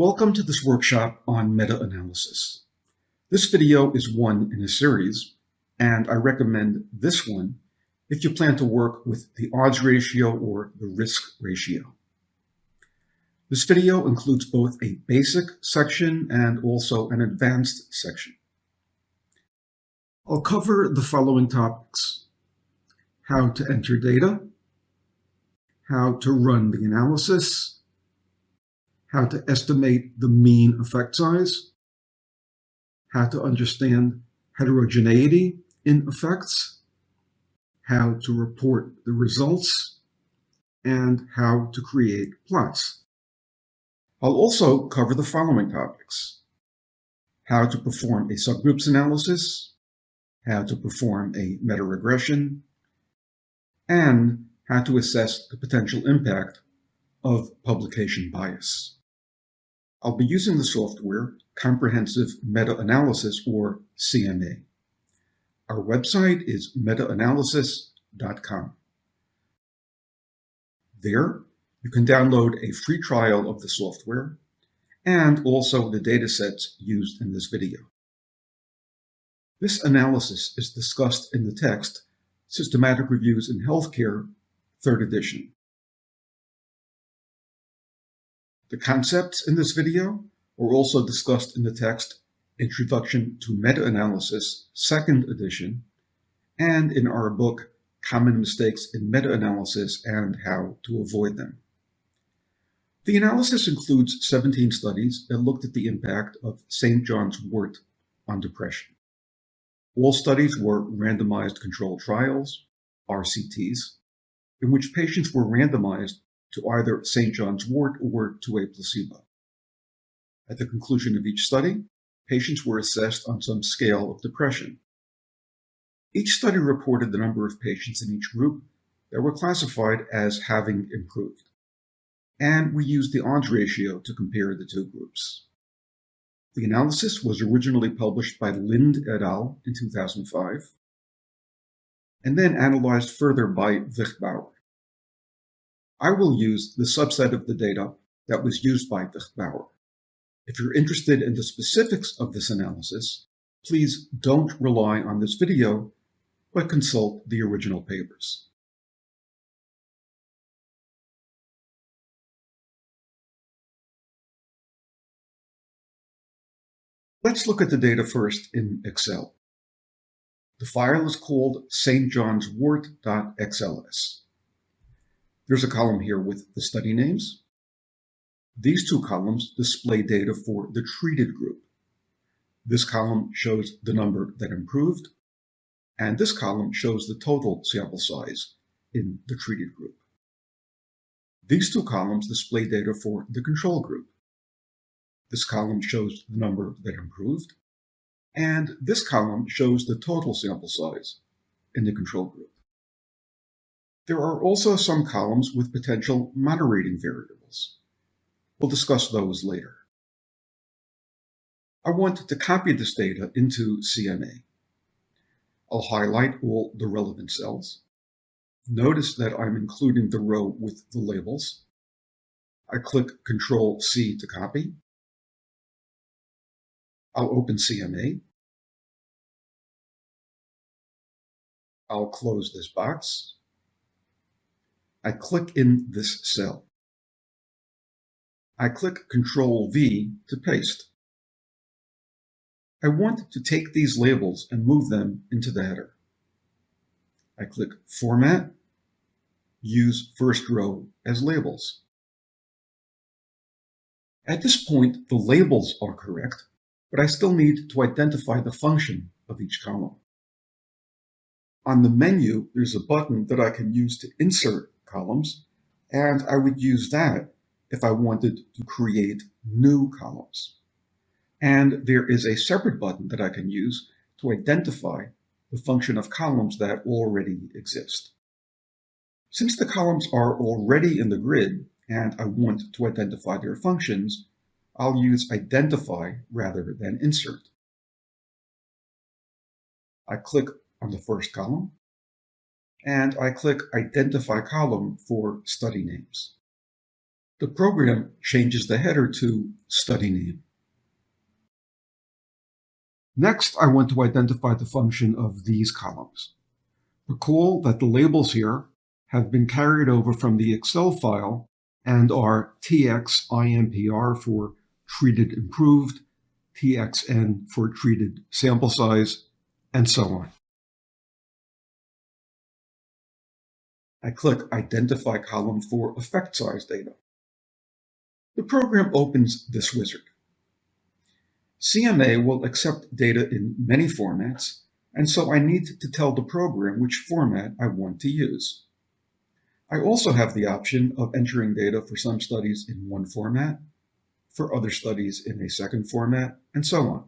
Welcome to this workshop on meta-analysis. This video is one in a series, and I recommend this one if you plan to work with the odds ratio or the risk ratio. This video includes both a basic section and also an advanced section. I'll cover the following topics: how to enter data, how to run the analysis, how to estimate the mean effect size, how to understand heterogeneity in effects, how to report the results, and how to create plots. I'll also cover the following topics: how to perform a subgroups analysis, how to perform a meta-regression, and how to assess the potential impact of publication bias. I'll be using the software Comprehensive Meta-Analysis, or CMA. Our website is metaanalysis.com. There, you can download a free trial of the software and also the datasets used in this video. This analysis is discussed in the text Systematic Reviews in Healthcare, 3rd edition. The concepts in this video were also discussed in the text Introduction to Meta-Analysis, 2nd edition, and in our book Common Mistakes in Meta-Analysis and How to Avoid Them. The analysis includes 17 studies that looked at the impact of St. John's Wort on depression. All studies were randomized controlled trials, RCTs, in which patients were randomized to either St. John's Wort or to a placebo. At the conclusion of each study, patients were assessed on some scale of depression. Each study reported the number of patients in each group that were classified as having improved, and we used the odds ratio to compare the two groups. The analysis was originally published by Lind et al. In 2005, and then analyzed further by Wicht-Bauer. I will use the subset of the data that was used by Wicht-Bauer. If you're interested in the specifics of this analysis, please don't rely on this video, but consult the original papers. Let's look at the data first in Excel. The file is called stjohnswort.xls. There's a column here with the study names. These two columns display data for the treated group. This column shows the number that improved, and this column shows the total sample size in the treated group. These two columns display data for the control group. This column shows the number that improved, and this column shows the total sample size in the control group. There are also some columns with potential moderating variables. We'll discuss those later. I want to copy this data into CMA. I'll highlight all the relevant cells. Notice that I'm including the row with the labels. I click Ctrl-C to copy. I'll open CMA. I'll close this box. I click in this cell. I click Ctrl-V to paste. I want to take these labels and move them into the header. I click Format, Use First Row as Labels. At this point, the labels are correct, but I still need to identify the function of each column. On the menu, there's a button that I can use to insert columns, and I would use that if I wanted to create new columns. And there is a separate button that I can use to identify the function of columns that already exist. Since the columns are already in the grid and I want to identify their functions, I'll use identify rather than insert. I click on the first column, and I click Identify Column for study names. The program changes the header to study name. Next, I want to identify the function of these columns. Recall that the labels here have been carried over from the Excel file and are TXIMPR for treated improved, TXN for treated sample size, and so on. I click Identify Column for effect size data. The program opens this wizard. CMA will accept data in many formats, and so I need to tell the program which format I want to use. I also have the option of entering data for some studies in one format, for other studies in a second format, and so on.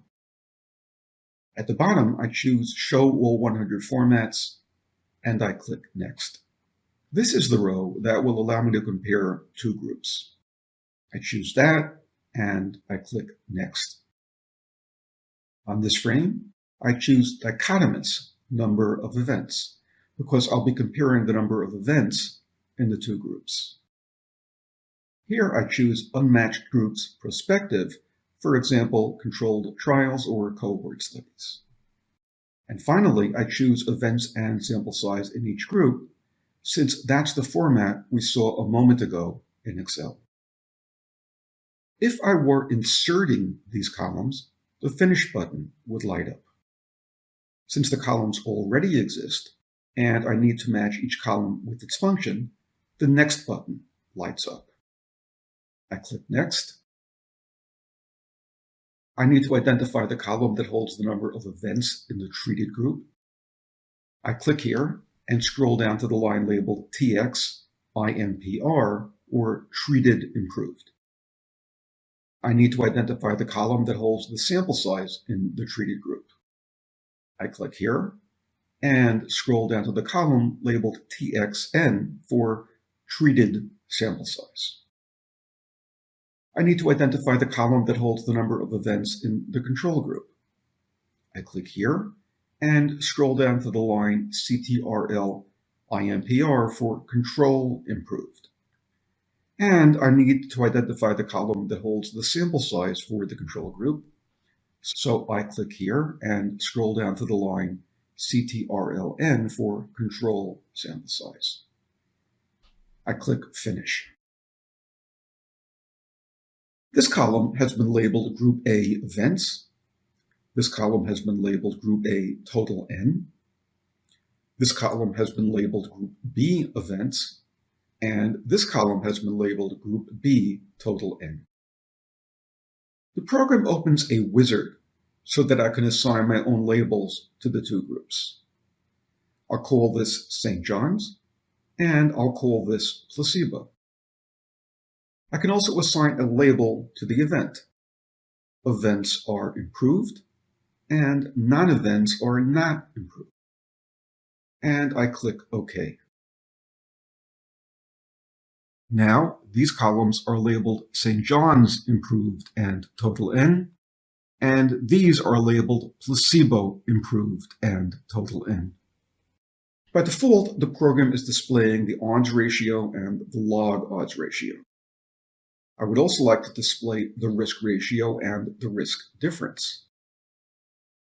At the bottom, I choose Show All 100 Formats, and I click Next. This is the row that will allow me to compare two groups. I choose that, and I click Next. On this frame, I choose dichotomous number of events, because I'll be comparing the number of events in the two groups. Here I choose unmatched groups prospective, for example, controlled trials or cohort studies. And finally, I choose events and sample size in each group, since that's the format we saw a moment ago in Excel. If I were inserting these columns, the Finish button would light up. Since the columns already exist, and I need to match each column with its function, the Next button lights up. I click Next. I need to identify the column that holds the number of events in the treated group. I click here and scroll down to the line labeled TXIMPR, or Treated Improved. I need to identify the column that holds the sample size in the treated group. I click here and scroll down to the column labeled TXN for Treated Sample Size. I need to identify the column that holds the number of events in the control group. I click here and scroll down to the line CTRL IMPR for Control Improved. And I need to identify the column that holds the sample size for the control group. So I click here and scroll down to the line CTRLN for Control Sample Size. I click Finish. This column has been labeled Group A Events. This column has been labeled Group A Total N. This column has been labeled Group B Events. And this column has been labeled Group B Total N. The program opens a wizard so that I can assign my own labels to the two groups. I'll call this St. John's, and I'll call this Placebo. I can also assign a label to the event. Events are improved, and non-events are not improved. And I click OK. Now, these columns are labeled St. John's Improved and Total N, and these are labeled Placebo Improved and Total N. By default, the program is displaying the odds ratio and the log odds ratio. I would also like to display the risk ratio and the risk difference.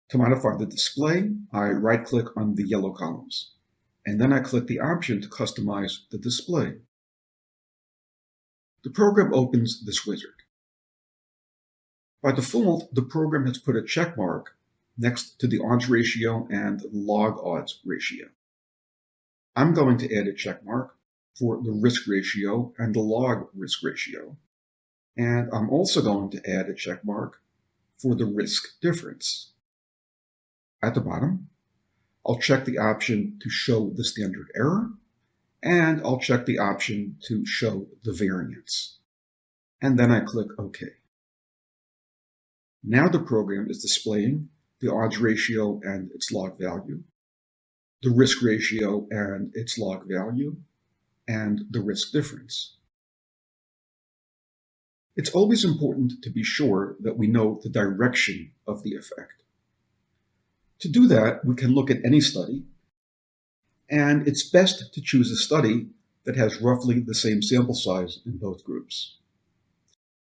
To modify the display, I right-click on the yellow columns, and then I click the option to customize the display. The program opens this wizard. By default, the program has put a check mark next to the odds ratio and log odds ratio. I'm going to add a check mark for the risk ratio and the log risk ratio. And I'm also going to add a check mark for the risk difference. At the bottom, I'll check the option to show the standard error, and I'll check the option to show the variance. And then I click OK. Now the program is displaying the odds ratio and its log value, the risk ratio and its log value, and the risk difference. It's always important to be sure that we know the direction of the effect. To do that, we can look at any study, and it's best to choose a study that has roughly the same sample size in both groups.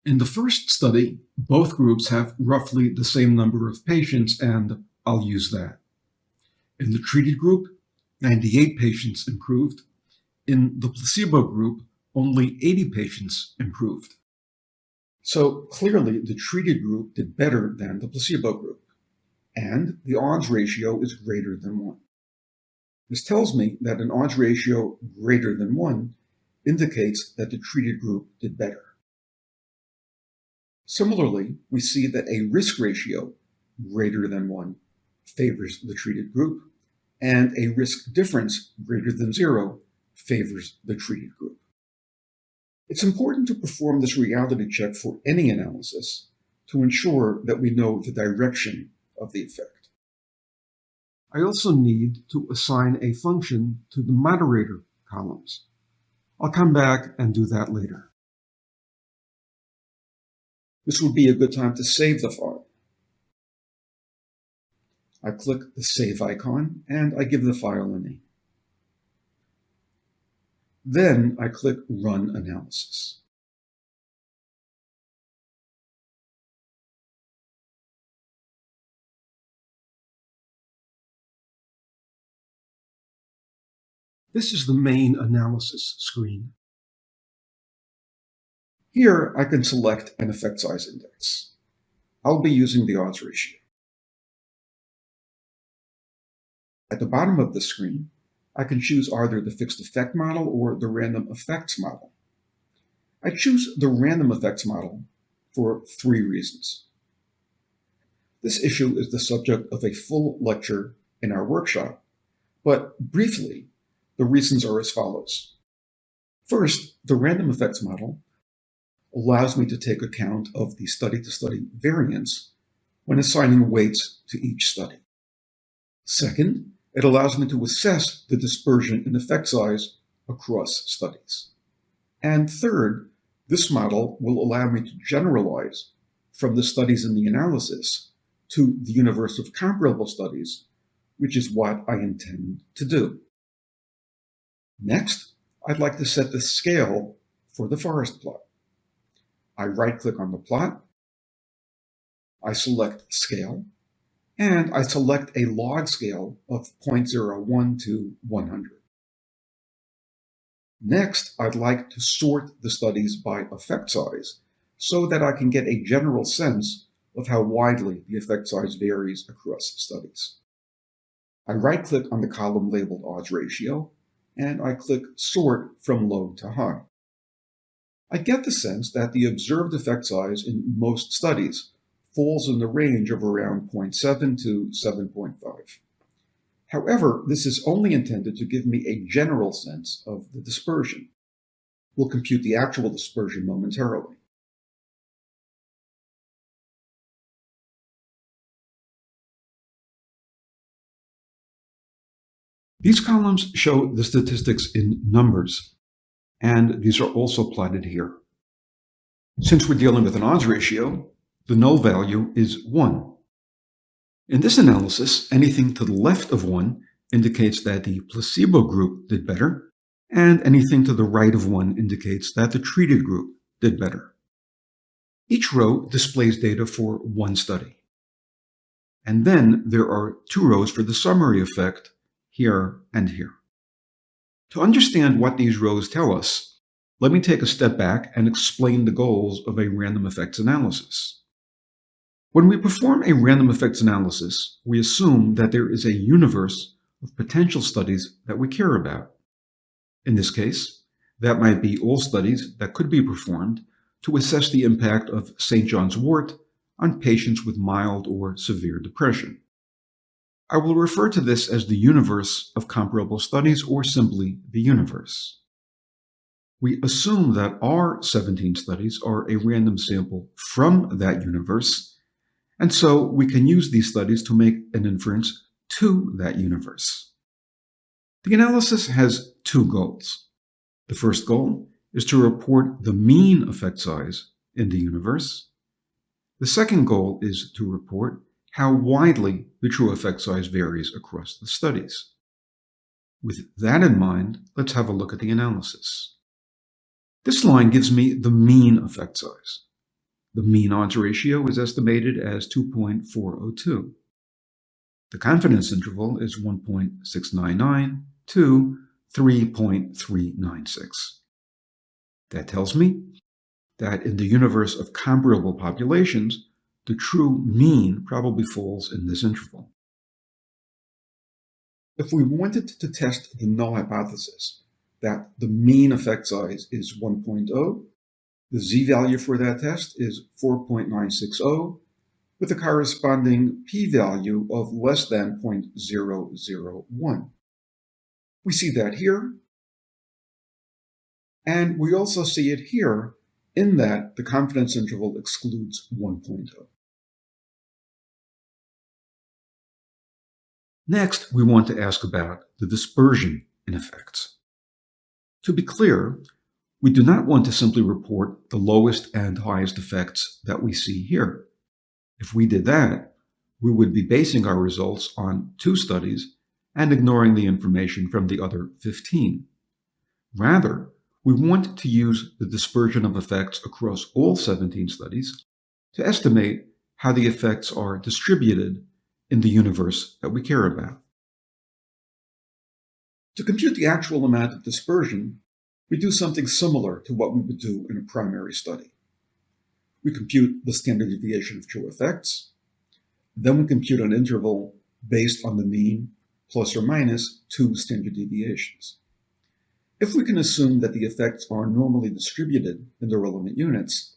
In the first study, both groups have roughly the same number of patients, and I'll use that. In the treated group, 98 patients improved. In the placebo group, only 80 patients improved. So clearly, the treated group did better than the placebo group, and the odds ratio is greater than 1. This tells me that an odds ratio greater than 1 indicates that the treated group did better. Similarly, we see that a risk ratio greater than 1 favors the treated group, and a risk difference greater than 0 favors the treated group. It's important to perform this reality check for any analysis to ensure that we know the direction of the effect. I also need to assign a function to the moderator columns. I'll come back and do that later. This would be a good time to save the file. I click the Save icon and I give the file a name. Then I click Run Analysis. This is the main analysis screen. Here I can select an effect size index. I'll be using the odds ratio. At the bottom of the screen, I can choose either the fixed effect model or the random effects model. I choose the random effects model for 3 reasons. This issue is the subject of a full lecture in our workshop, but briefly, the reasons are as follows. First, the random effects model allows me to take account of the study-to-study variance when assigning weights to each study. Second, it allows me to assess the dispersion in effect size across studies. And third, this model will allow me to generalize from the studies in the analysis to the universe of comparable studies, which is what I intend to do. Next, I'd like to set the scale for the forest plot. I right-click on the plot, I select Scale, and I select a log scale of 0.01 to 100. Next, I'd like to sort the studies by effect size so that I can get a general sense of how widely the effect size varies across studies. I right-click on the column labeled odds ratio, and I click Sort from low to high. I get the sense that the observed effect size in most studies falls in the range of around 0.7 to 7.5. However, this is only intended to give me a general sense of the dispersion. We'll compute the actual dispersion momentarily. These columns show the statistics in numbers, and these are also plotted here. Since we're dealing with an odds ratio, the null value is 1. In this analysis, anything to the left of 1 indicates that the placebo group did better, and anything to the right of 1 indicates that the treated group did better. Each row displays data for one study. And then there are 2 rows for the summary effect, here and here. To understand what these rows tell us, let me take a step back and explain the goals of a random effects analysis. When we perform a random effects analysis, we assume that there is a universe of potential studies that we care about. In this case, that might be all studies that could be performed to assess the impact of St. John's wort on patients with mild or severe depression. I will refer to this as the universe of comparable studies, or simply the universe. We assume that our 17 studies are a random sample from that universe, and so we can use these studies to make an inference to that universe. The analysis has 2 goals. The first goal is to report the mean effect size in the universe. The second goal is to report how widely the true effect size varies across the studies. With that in mind, let's have a look at the analysis. This line gives me the mean effect size. The mean odds ratio is estimated as 2.402. The confidence interval is 1.699 to 3.396. That tells me that in the universe of comparable populations, the true mean probably falls in this interval. If we wanted to test the null hypothesis that the mean effect size is 1.0, the z-value for that test is 4.960, with a corresponding p-value of less than 0.001. We see that here, and we also see it here in that the confidence interval excludes 1.0. Next, we want to ask about the dispersion in effects. To be clear, we do not want to simply report the lowest and highest effects that we see here. If we did that, we would be basing our results on 2 studies and ignoring the information from the other 15. Rather, we want to use the dispersion of effects across all 17 studies to estimate how the effects are distributed in the universe that we care about. To compute the actual amount of dispersion, we do something similar to what we would do in a primary study. We compute the standard deviation of true effects, then we compute an interval based on the mean plus or minus 2 standard deviations. If we can assume that the effects are normally distributed in the relevant units,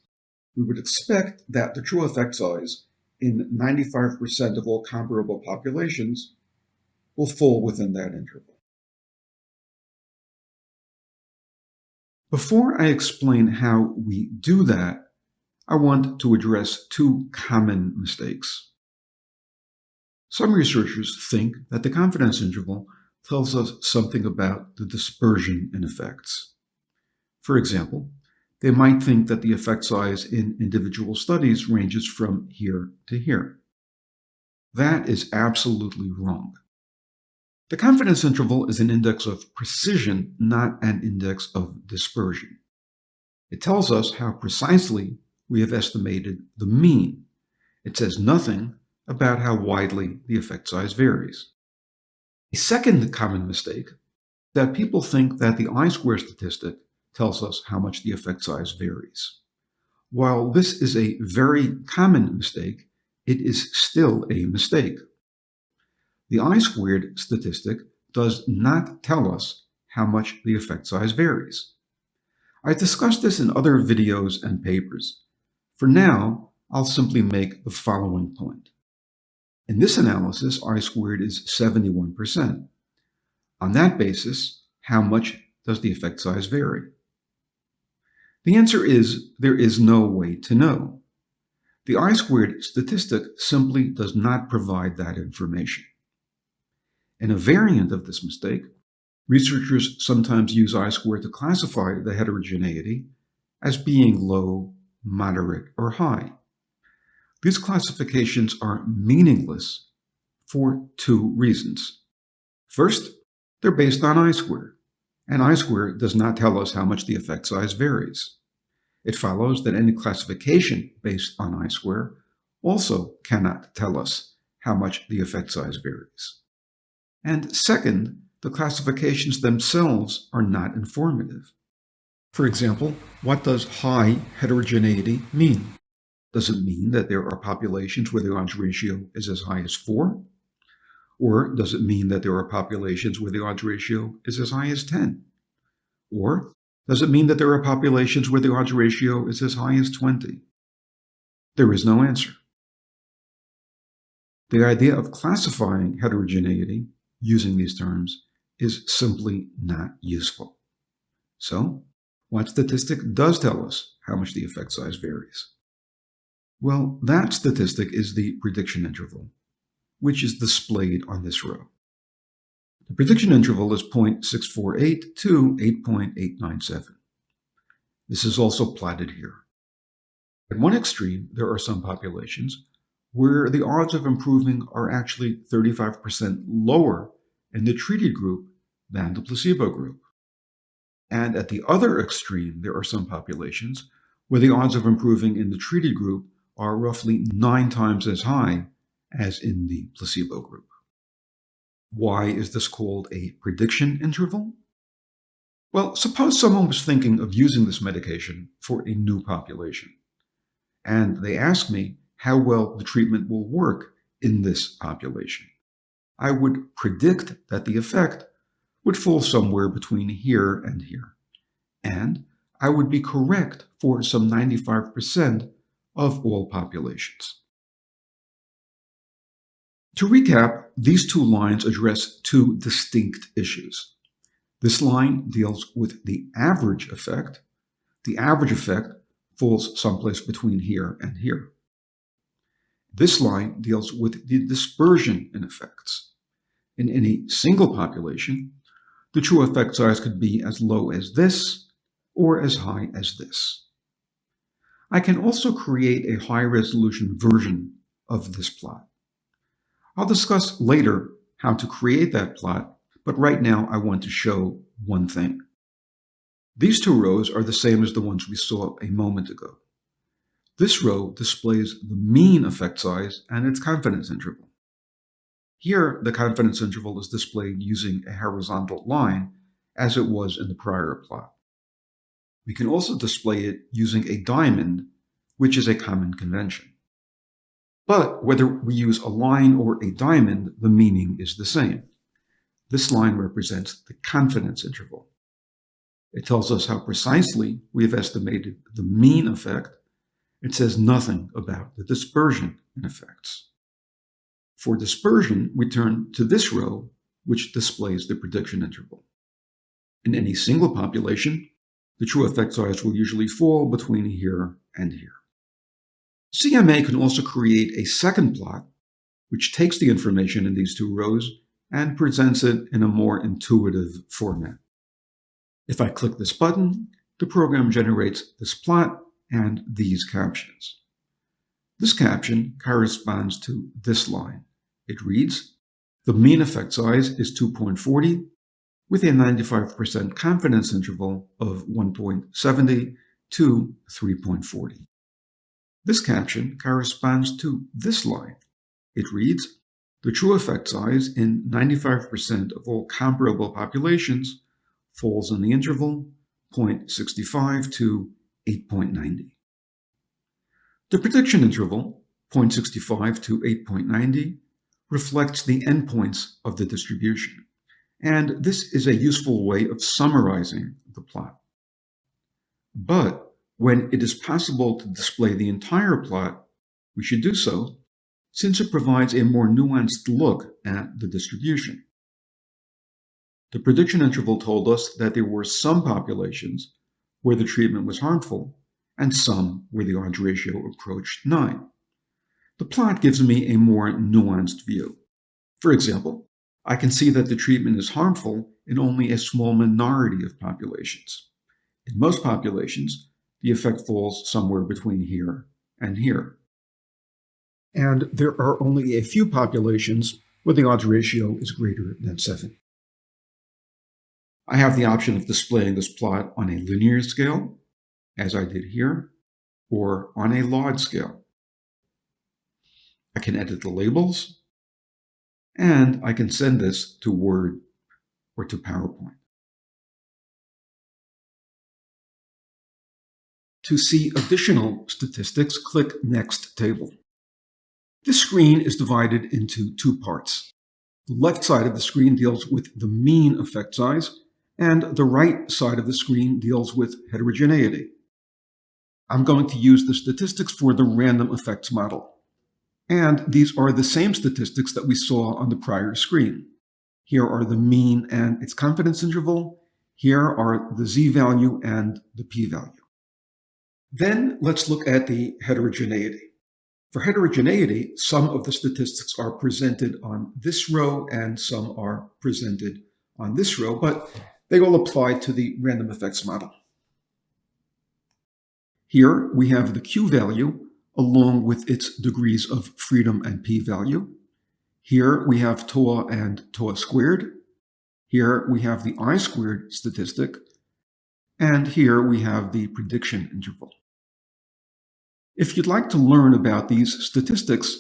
we would expect that the true effect size in 95% of all comparable populations will fall within that interval. Before I explain how we do that, I want to address 2 common mistakes. Some researchers think that the confidence interval tells us something about the dispersion in effects. For example, they might think that the effect size in individual studies ranges from here to here. That is absolutely wrong. The confidence interval is an index of precision, not an index of dispersion. It tells us how precisely we have estimated the mean. It says nothing about how widely the effect size varies. A second common mistake is that people think that the I-square statistic tells us how much the effect size varies. While this is a very common mistake, it is still a mistake. The I-squared statistic does not tell us how much the effect size varies. I've discussed this in other videos and papers. For now, I'll simply make the following point. In this analysis, I-squared is 71%. On that basis, how much does the effect size vary? The answer is there is no way to know. The I-squared statistic simply does not provide that information. In a variant of this mistake, researchers sometimes use I-squared to classify the heterogeneity as being low, moderate, or high. These classifications are meaningless for 2 reasons. First, they're based on I-squared, and I-squared does not tell us how much the effect size varies. It follows that any classification based on I-squared also cannot tell us how much the effect size varies. And second, the classifications themselves are not informative. For example, what does high heterogeneity mean? Does it mean that there are populations where the odds ratio is as high as 4? Or does it mean that there are populations where the odds ratio is as high as 10? Or does it mean that there are populations where the odds ratio is as high as 20? There is no answer. The idea of classifying heterogeneity using these terms is simply not useful. So, what statistic does tell us how much the effect size varies? Well, that statistic is the prediction interval, which is displayed on this row. The prediction interval is 0.648 to 8.897. This is also plotted here. At one extreme, there are some populations where the odds of improving are actually 35% lower in the treated group than the placebo group. And at the other extreme, there are some populations where the odds of improving in the treated group are roughly 9 times as high as in the placebo group. Why is this called a prediction interval? Well, suppose someone was thinking of using this medication for a new population, and they ask me how well the treatment will work in this population. I would predict that the effect would fall somewhere between here and here, and I would be correct for some 95% of all populations. To recap, these two lines address two distinct issues. This line deals with the average effect. The average effect falls someplace between here and here. This line deals with the dispersion in effects. In any single population, the true effect size could be as low as this or as high as this. I can also create a high-resolution version of this plot. I'll discuss later how to create that plot, but right now I want to show one thing. These two rows are the same as the ones we saw a moment ago. This row displays the mean effect size and its confidence interval. Here, the confidence interval is displayed using a horizontal line, as it was in the prior plot. We can also display it using a diamond, which is a common convention. But whether we use a line or a diamond, the meaning is the same. This line represents the confidence interval. It tells us how precisely we have estimated the mean effect. It says nothing about the dispersion in effects. For dispersion, we turn to this row, which displays the prediction interval. In any single population, the true effect size will usually fall between here and here. CMA can also create a second plot, which takes the information in these two rows and presents it in a more intuitive format. If I click this button, the program generates this plot and these captions. This caption corresponds to this line. It reads, the mean effect size is 2.40 with a 95% confidence interval of 1.70 to 3.40. This caption corresponds to this line. It reads, the true effect size in 95% of all comparable populations falls in the interval 0.65 to 8.90. The prediction interval, 0.65 to 8.90, reflects the endpoints of the distribution, and this is a useful way of summarizing the plot. But when it is possible to display the entire plot, we should do so, since it provides a more nuanced look at the distribution. The prediction interval told us that there were some populations where the treatment was harmful and some where the odds ratio approached 9. The plot gives me a more nuanced view. For example, I can see that the treatment is harmful in only a small minority of populations. In most populations, the effect falls somewhere between here and here. And there are only a few populations where the odds ratio is greater than 7. I have the option of displaying this plot on a linear scale, as I did here, or on a log scale. I can edit the labels, and I can send this to Word or to PowerPoint. To see additional statistics, click Next Table. This screen is divided into two parts. The left side of the screen deals with the mean effect size, and the right side of the screen deals with heterogeneity. I'm going to use the statistics for the random effects model. And these are the same statistics that we saw on the prior screen. Here are the mean and its confidence interval. Here are the z-value and the p-value. Then let's look at the heterogeneity. For heterogeneity, some of the statistics are presented on this row and some are presented on this row, but they all apply to the random effects model. Here we have the q-value along with its degrees of freedom and p-value. Here we have tau and tau squared. Here we have the I-squared statistic, and here we have the prediction interval. If you'd like to learn about these statistics,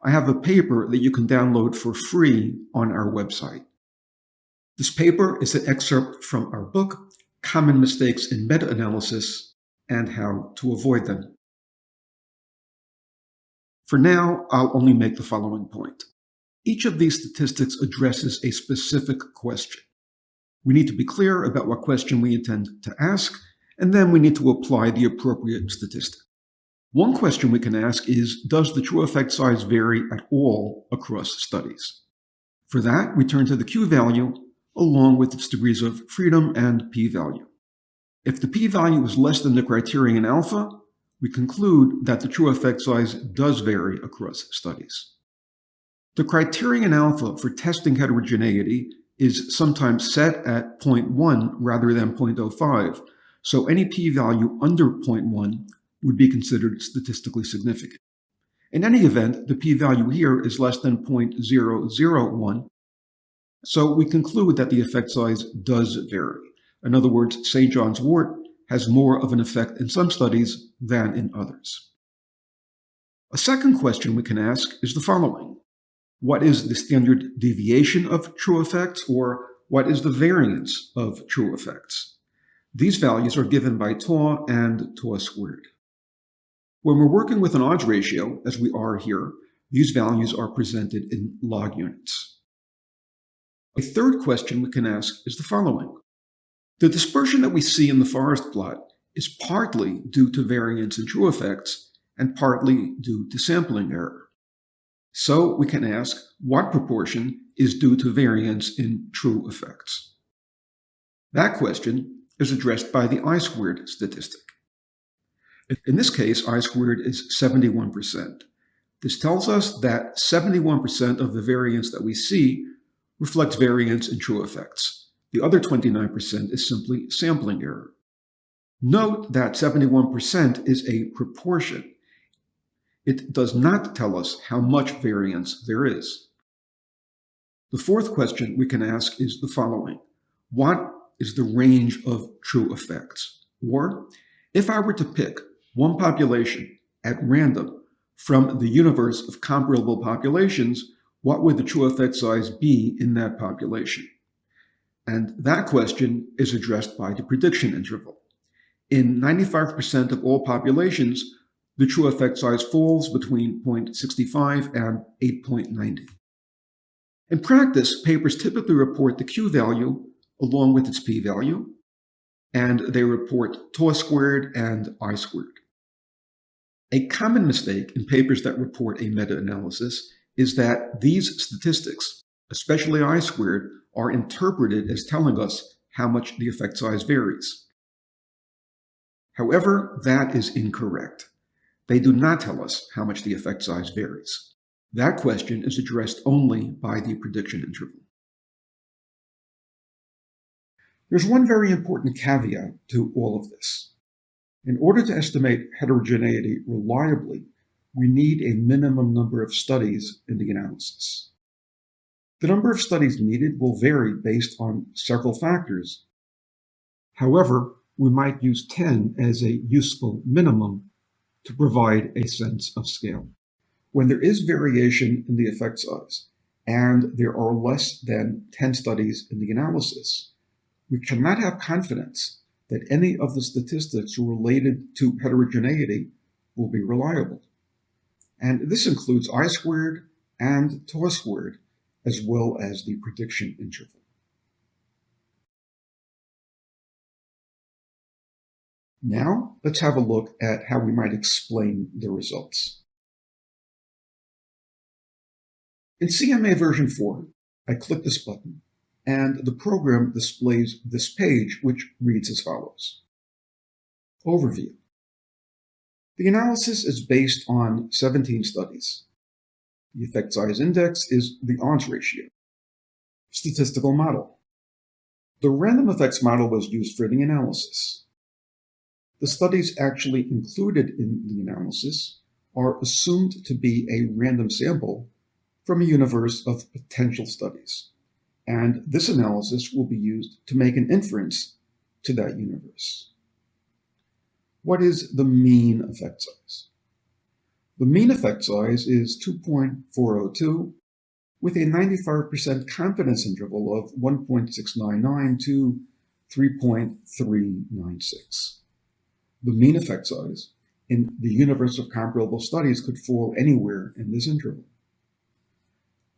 I have a paper that you can download for free on our website. This paper is an excerpt from our book, Common Mistakes in Meta-Analysis and How to Avoid Them. For now, I'll only make the following point. Each of these statistics addresses a specific question. We need to be clear about what question we intend to ask, and then we need to apply the appropriate statistic. One question we can ask is, does the true effect size vary at all across studies? For that, we turn to the Q-value along with its degrees of freedom and p-value. If the p-value is less than the criterion alpha, we conclude that the true effect size does vary across studies. The criterion alpha for testing heterogeneity is sometimes set at 0.1 rather than 0.05, so any p-value under 0.1 would be considered statistically significant. In any event, the p-value here is less than 0.001, so we conclude that the effect size does vary. In other words, St. John's wort has more of an effect in some studies than in others. A second question we can ask is the following. What is the standard deviation of true effects, or what is the variance of true effects? These values are given by tau and tau squared. When we're working with an odds ratio, as we are here, these values are presented in log units. A third question we can ask is the following. The dispersion that we see in the forest plot is partly due to variance in true effects and partly due to sampling error. So we can ask what proportion is due to variance in true effects. That question is addressed by the I-squared statistic. In this case, I-squared is 71%. This tells us that 71% of the variance that we see reflects variance in true effects. The other 29% is simply sampling error. Note that 71% is a proportion. It does not tell us how much variance there is. The fourth question we can ask is the following. What is the range of true effects? Or, if I were to pick one population at random from the universe of comparable populations, what would the true effect size be in that population? And that question is addressed by the prediction interval. In 95% of all populations, the true effect size falls between 0.65 and 8.90. In practice, papers typically report the Q-value along with its p-value, and they report tau squared and I-squared. A common mistake in papers that report a meta-analysis is that these statistics, especially I-squared, are interpreted as telling us how much the effect size varies. However, that is incorrect. They do not tell us how much the effect size varies. That question is addressed only by the prediction interval. There's one very important caveat to all of this. In order to estimate heterogeneity reliably, we need a minimum number of studies in the analysis. The number of studies needed will vary based on several factors. However, we might use 10 as a useful minimum to provide a sense of scale. When there is variation in the effect size, and there are less than 10 studies in the analysis, we cannot have confidence that any of the statistics related to heterogeneity will be reliable. And this includes I-squared and tau squared, as well as the prediction interval. Now, let's have a look at how we might explain the results. In CMA version 4, I click this button, and the program displays this page, which reads as follows. Overview. The analysis is based on 17 studies. The effect size index is the odds ratio. Statistical model. The random effects model was used for the analysis. The studies actually included in the analysis are assumed to be a random sample from a universe of potential studies. and this analysis will be used to make an inference to that universe. What is the mean effect size? The mean effect size is 2.402 with a 95% confidence interval of 1.699 to 3.396. The mean effect size in the universe of comparable studies could fall anywhere in this interval.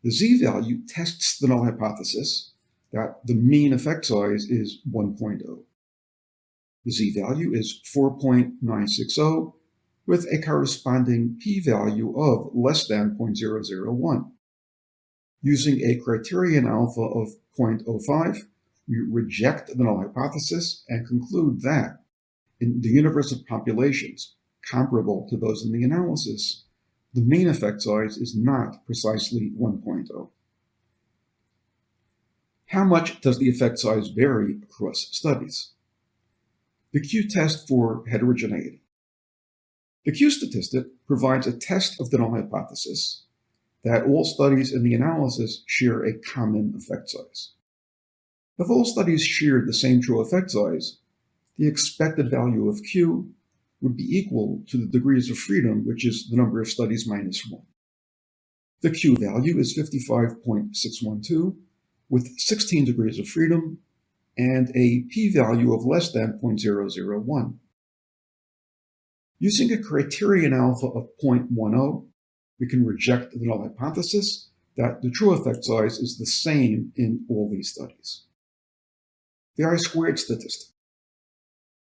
The z-value tests the null hypothesis that the mean effect size is 1.0. The z-value is 4.960 with a corresponding p-value of less than 0.001. Using a criterion alpha of 0.05, we reject the null hypothesis and conclude that in the universe of populations comparable to those in the analysis, the mean effect size is not precisely 1.0. How much does the effect size vary across studies? The Q-test for heterogeneity. The Q-statistic provides a test of the null hypothesis that all studies in the analysis share a common effect size. If all studies shared the same true effect size, the expected value of Q would be equal to the degrees of freedom, which is the number of studies minus 1. The Q value is 55.612 with 16 degrees of freedom and a p-value of less than 0.001. Using a criterion alpha of 0.10, we can reject the null hypothesis that the true effect size is the same in all these studies. The I-squared statistic.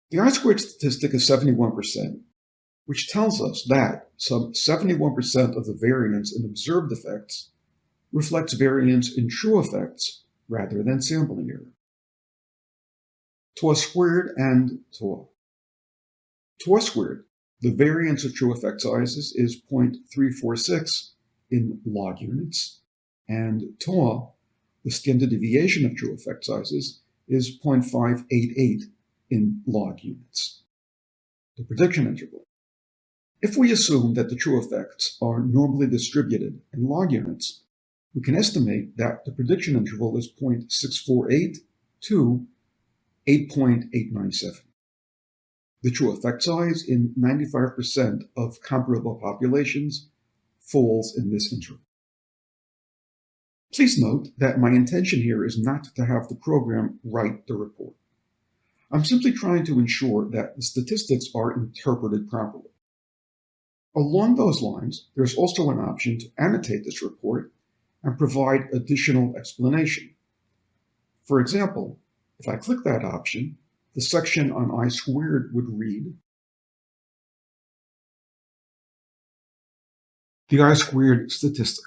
The I-squared statistic is 71%, which tells us that some 71% of the variance in observed effects reflects variance in true effects rather than sampling error. Tau squared and tau. Tau squared, the variance of true effect sizes, is 0.346 in log units, and tau, the standard deviation of true effect sizes, is 0.588 in log units. The prediction interval. If we assume that the true effects are normally distributed in log units, we can estimate that the prediction interval is 0.648 to 8.897. The true effect size in 95% of comparable populations falls in this interval. Please note that my intention here is not to have the program write the report. I'm simply trying to ensure that the statistics are interpreted properly. Along those lines, there's also an option to annotate this report and provide additional explanation. For example, if I click that option, the section on I-squared would read, the I-squared statistic.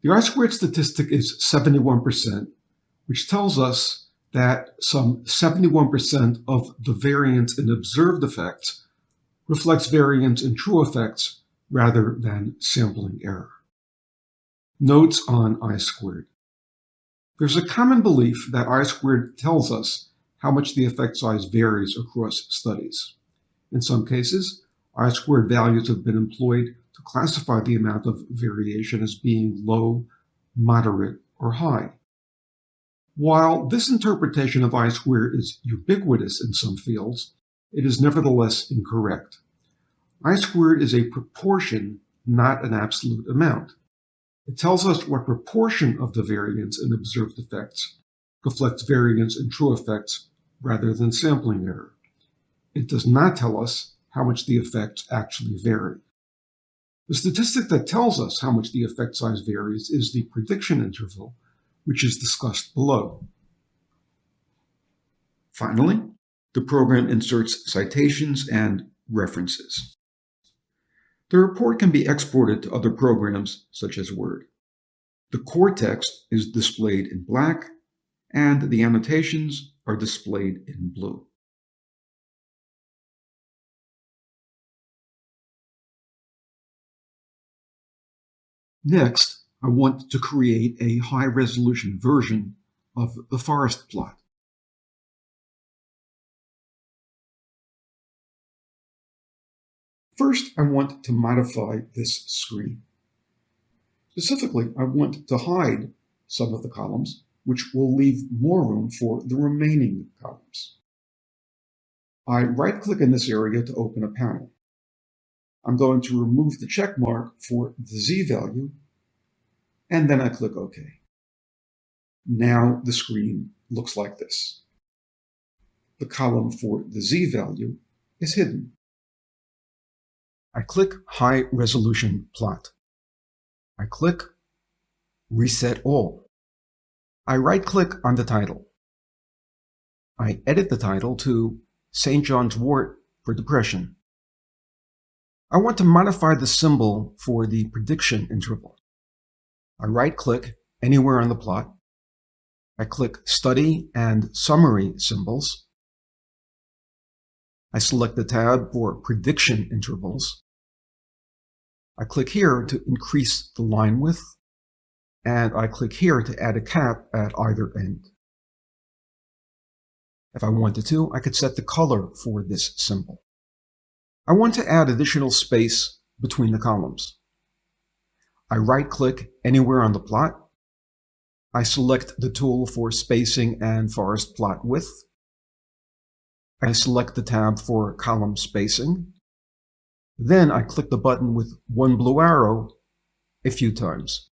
The I-squared statistic is 71%, which tells us that some 71% of the variance in observed effects reflects variance in true effects rather than sampling error. Notes on I-squared. There's a common belief that I-squared tells us how much the effect size varies across studies. In some cases, I-squared values have been employed to classify the amount of variation as being low, moderate, or high. While this interpretation of I-squared is ubiquitous in some fields, it is nevertheless incorrect. I-squared is a proportion, not an absolute amount. It tells us what proportion of the variance in observed effects reflects variance in true effects rather than sampling error. It does not tell us how much the effects actually vary. The statistic that tells us how much the effect size varies is the prediction interval, which is discussed below. Finally, the program inserts citations and references. The report can be exported to other programs such as Word. The core text is displayed in black, and the annotations are displayed in blue. Next, I want to create a high-resolution version of the forest plot. First, I want to modify this screen. Specifically, I want to hide some of the columns which will leave more room for the remaining columns. I right-click in this area to open a panel. I'm going to remove the check mark for the z-value, and then I click OK. Now the screen looks like this. The column for the z-value is hidden. I click High Resolution Plot. I click Reset All. I right-click on the title. I edit the title to St. John's Wort for Depression. I want to modify the symbol for the prediction interval. I right-click anywhere on the plot. I click Study and Summary Symbols. I select the tab for Prediction Intervals. I click here to increase the line width, and I click here to add a cap at either end. If I wanted to, I could set the color for this symbol. I want to add additional space between the columns. I right-click anywhere on the plot. I select the tool for spacing and forest plot width. I select the tab for column spacing. Then I click the button with one blue arrow a few times.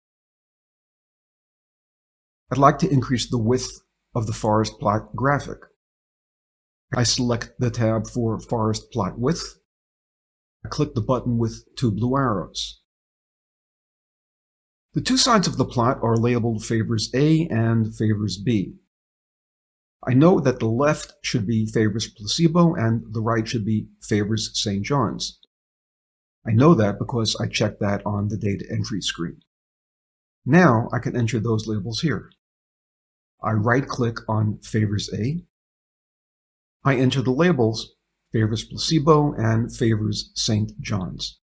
I'd like to increase the width of the forest plot graphic. I select the tab for forest plot width. I click the button with two blue arrows. The two sides of the plot are labeled favors A and favors B. I know that the left should be favors placebo and the right should be favors St. John's. I know that because I checked that on the data entry screen. Now I can enter those labels here. I right-click on favors A. I enter the labels favors placebo and favors St. John's,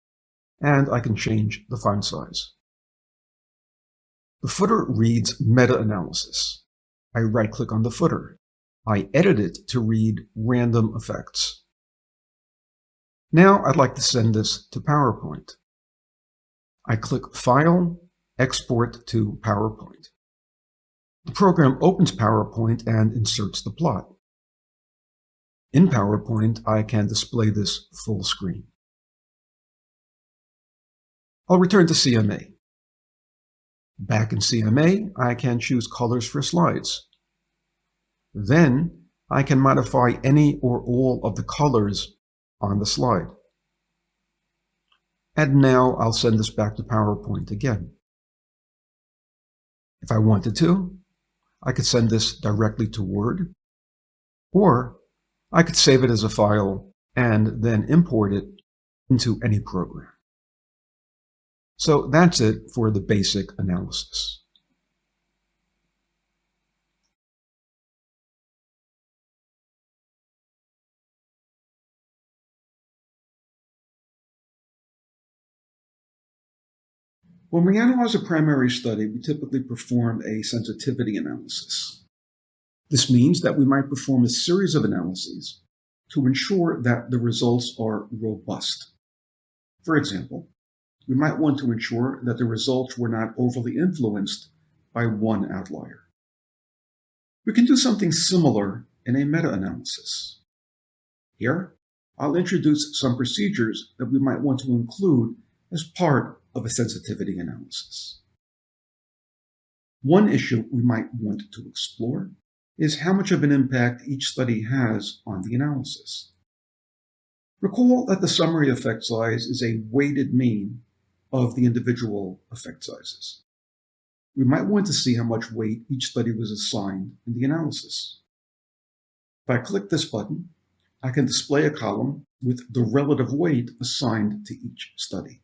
and I can change the font size. The footer reads Meta-Analysis. I right-click on the footer. I edit it to read Random Effects. Now I'd like to send this to PowerPoint. I click File, Export to PowerPoint. The program opens PowerPoint and inserts the plot. In PowerPoint, I can display this full screen. I'll return to CMA. Back in CMA, I can choose colors for slides. Then I can modify any or all of the colors on the slide. And now I'll send this back to PowerPoint again. If I wanted to, I could send this directly to Word, or I could save it as a file and then import it into any program. So that's it for the basic analysis. When we analyze a primary study, we typically perform a sensitivity analysis. This means that we might perform a series of analyses to ensure that the results are robust. For example, we might want to ensure that the results were not overly influenced by one outlier. We can do something similar in a meta-analysis. Here, I'll introduce some procedures that we might want to include as part of a sensitivity analysis. One issue we might want to explore is how much of an impact each study has on the analysis. Recall that the summary effect size is a weighted mean of the individual effect sizes. We might want to see how much weight each study was assigned in the analysis. If I click this button, I can display a column with the relative weight assigned to each study.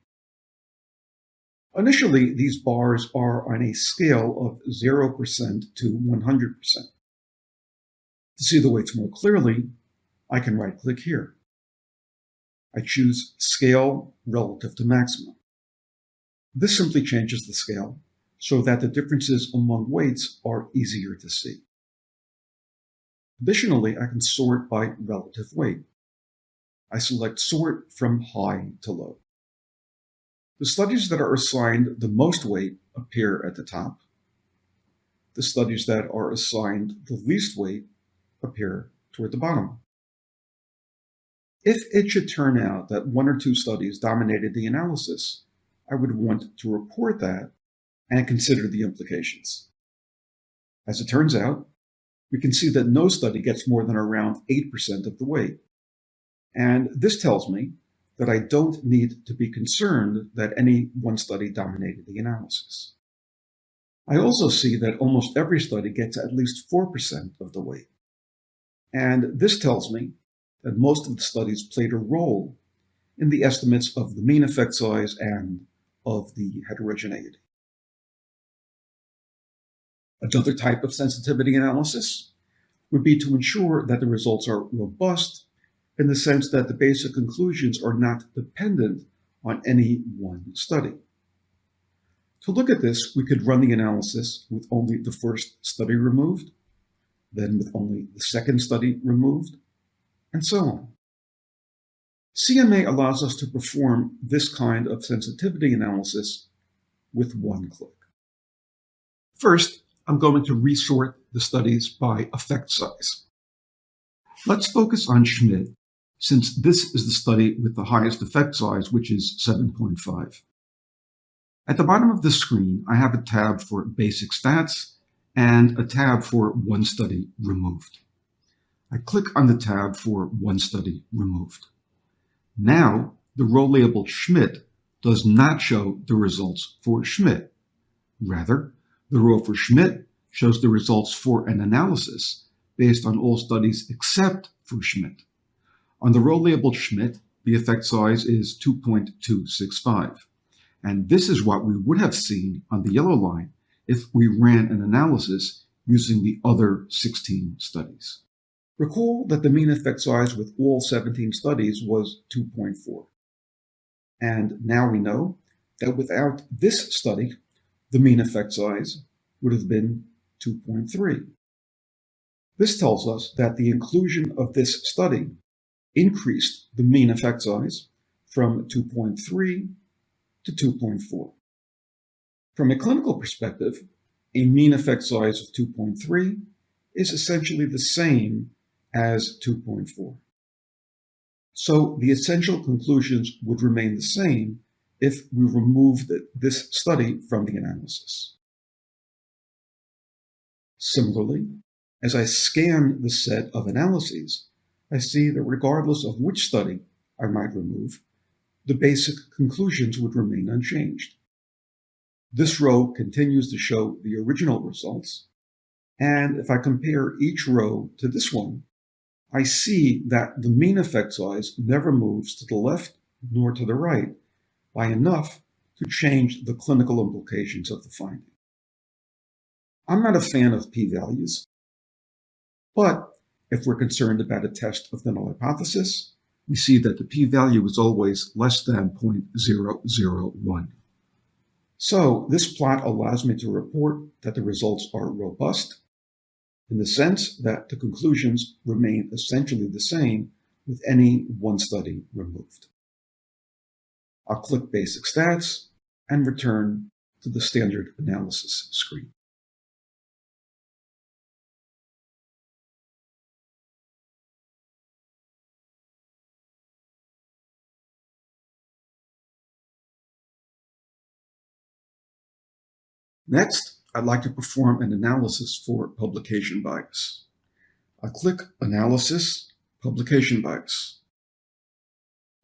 Initially, these bars are on a scale of 0% to 100%. To see the weights more clearly, I can right-click here. I choose Scale Relative to Maximum. This simply changes the scale so that the differences among weights are easier to see. Additionally, I can sort by relative weight. I select Sort from high to low. The studies that are assigned the most weight appear at the top. the studies that are assigned the least weight appear toward the bottom. If it should turn out that one or two studies dominated the analysis, I would want to report that and consider the implications. As it turns out, we can see that no study gets more than around 8% of the weight. And this tells me that I don't need to be concerned that any one study dominated the analysis. I also see that almost every study gets at least 4% of the weight. And this tells me that most of the studies played a role in the estimates of the mean effect size and of the heterogeneity. Another type of sensitivity analysis would be to ensure that the results are robust in the sense that the basic conclusions are not dependent on any one study. To look at this, we could run the analysis with only the first study removed, then with only the second study removed, and so on. CMA allows us to perform this kind of sensitivity analysis with one click. First, I'm going to resort the studies by effect size. Let's focus on Schmidt, since this is the study with the highest effect size, which is 7.5. At the bottom of the screen, I have a tab for basic stats and a tab for one study removed. I click on the tab for one study removed. Now, the row labeled Schmidt does not show the results for Schmidt. Rather, the row for Schmidt shows the results for an analysis based on all studies except for Schmidt. On the row labeled Schmidt, the effect size is 2.265. And this is what we would have seen on the yellow line if we ran an analysis using the other 16 studies. Recall that the mean effect size with all 17 studies was 2.4. And now we know that without this study, the mean effect size would have been 2.3. This tells us that the inclusion of this study increased the mean effect size from 2.3 to 2.4. From a clinical perspective, a mean effect size of 2.3 is essentially the same as 2.4. So the essential conclusions would remain the same if we removed this study from the analysis. Similarly, as I scan the set of analyses, I see that regardless of which study I might remove, the basic conclusions would remain unchanged. This row continues to show the original results, and if I compare each row to this one, I see that the mean effect size never moves to the left nor to the right by enough to change the clinical implications of the finding. I'm not a fan of p-values, but if we're concerned about a test of the null hypothesis, we see that the p-value is always less than 0.001. So this plot allows me to report that the results are robust in the sense that the conclusions remain essentially the same with any one study removed. I'll click Basic Stats and return to the standard analysis screen. Next, I'd like to perform an analysis for publication bias. I'll click Analysis, Publication Bias.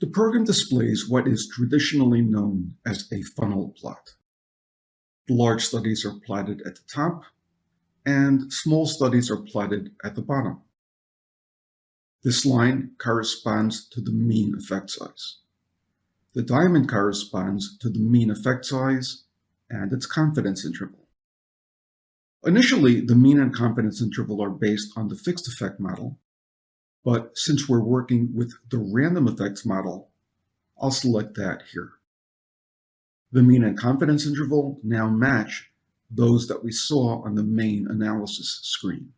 The program displays what is traditionally known as a funnel plot. The large studies are plotted at the top, and small studies are plotted at the bottom. This line corresponds to the mean effect size. The diamond corresponds to the mean effect size and its confidence interval. Initially, the mean and confidence interval are based on the fixed effect model, but since we're working with the random effects model, I'll select that here. The mean and confidence interval now match those that we saw on the main analysis screen.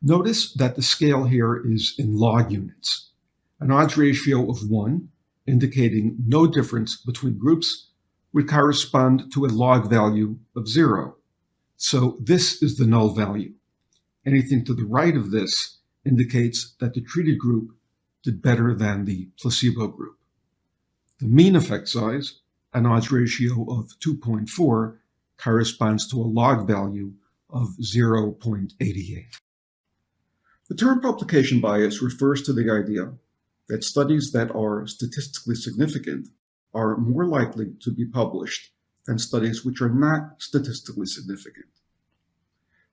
Notice that the scale here is in log units. An odds ratio of 1, indicating no difference between groups, would correspond to a log value of 0. So this is the null value. Anything to the right of this indicates that the treated group did better than the placebo group. The mean effect size, an odds ratio of 2.4, corresponds to a log value of 0.88. The term publication bias refers to the idea that studies that are statistically significant are more likely to be published than studies which are not statistically significant.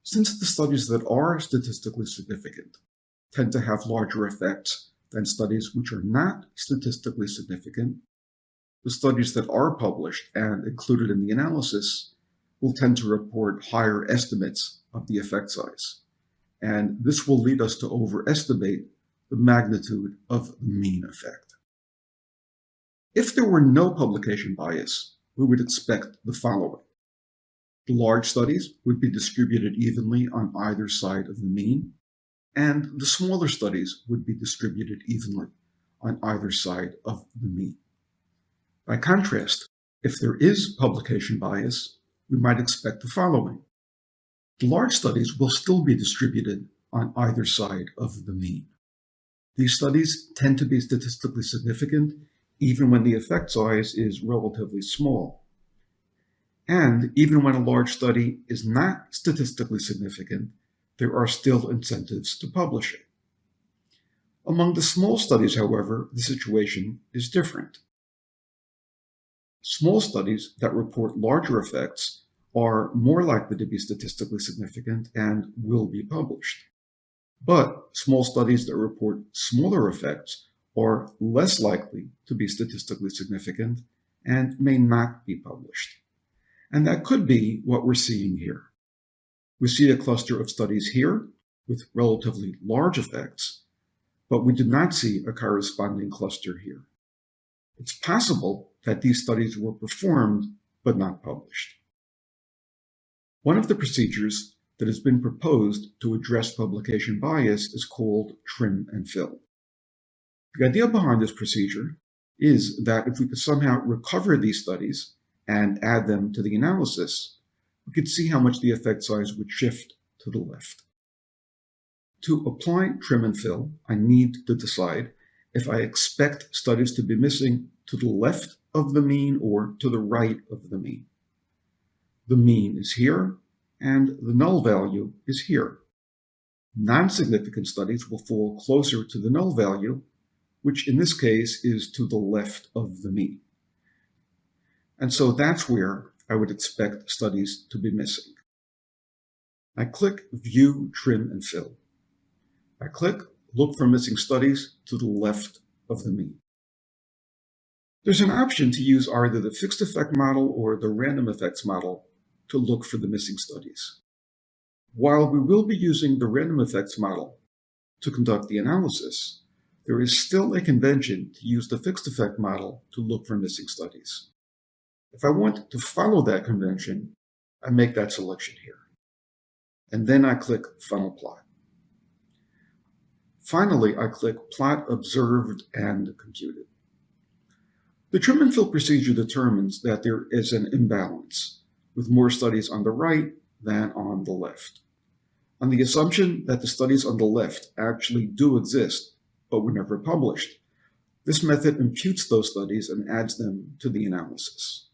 Since the studies that are statistically significant tend to have larger effects than studies which are not statistically significant, the studies that are published and included in the analysis will tend to report higher estimates of the effect size. And this will lead us to overestimate the magnitude of the mean effect. If there were no publication bias, we would expect the following. The large studies would be distributed evenly on either side of the mean, and the smaller studies would be distributed evenly on either side of the mean. By contrast, if there is publication bias, we might expect the following. The large studies will still be distributed on either side of the mean. These studies tend to be statistically significant even when the effect size is relatively small. And even when a large study is not statistically significant, there are still incentives to publish it. Among the small studies, however, the situation is different. Small studies that report larger effects are more likely to be statistically significant and will be published. But small studies that report smaller effects are less likely to be statistically significant and may not be published. And that could be what we're seeing here. We see a cluster of studies here with relatively large effects, but we do not see a corresponding cluster here. It's possible that these studies were performed but not published. One of the procedures that has been proposed to address publication bias is called trim and fill. The idea behind this procedure is that if we could somehow recover these studies and add them to the analysis, we could see how much the effect size would shift to the left. To apply trim and fill, I need to decide if I expect studies to be missing to the left of the mean or to the right of the mean. The mean is here, and the null value is here. Non-significant studies will fall closer to the null value, which in this case is to the left of the mean. And so that's where I would expect studies to be missing. I click View, Trim, and Fill. I click Look for Missing Studies to the left of the mean. There's an option to use either the fixed effect model or the random effects model to look for the missing studies. While we will be using the random effects model to conduct the analysis, there is still a convention to use the fixed effect model to look for missing studies. If I want to follow that convention, I make that selection here. And then I click Funnel Plot. Finally, I click Plot Observed and Computed. The trim and fill procedure determines that there is an imbalance, with more studies on the right than on the left. On the assumption that the studies on the left actually do exist, but were never published, this method imputes those studies and adds them to the analysis.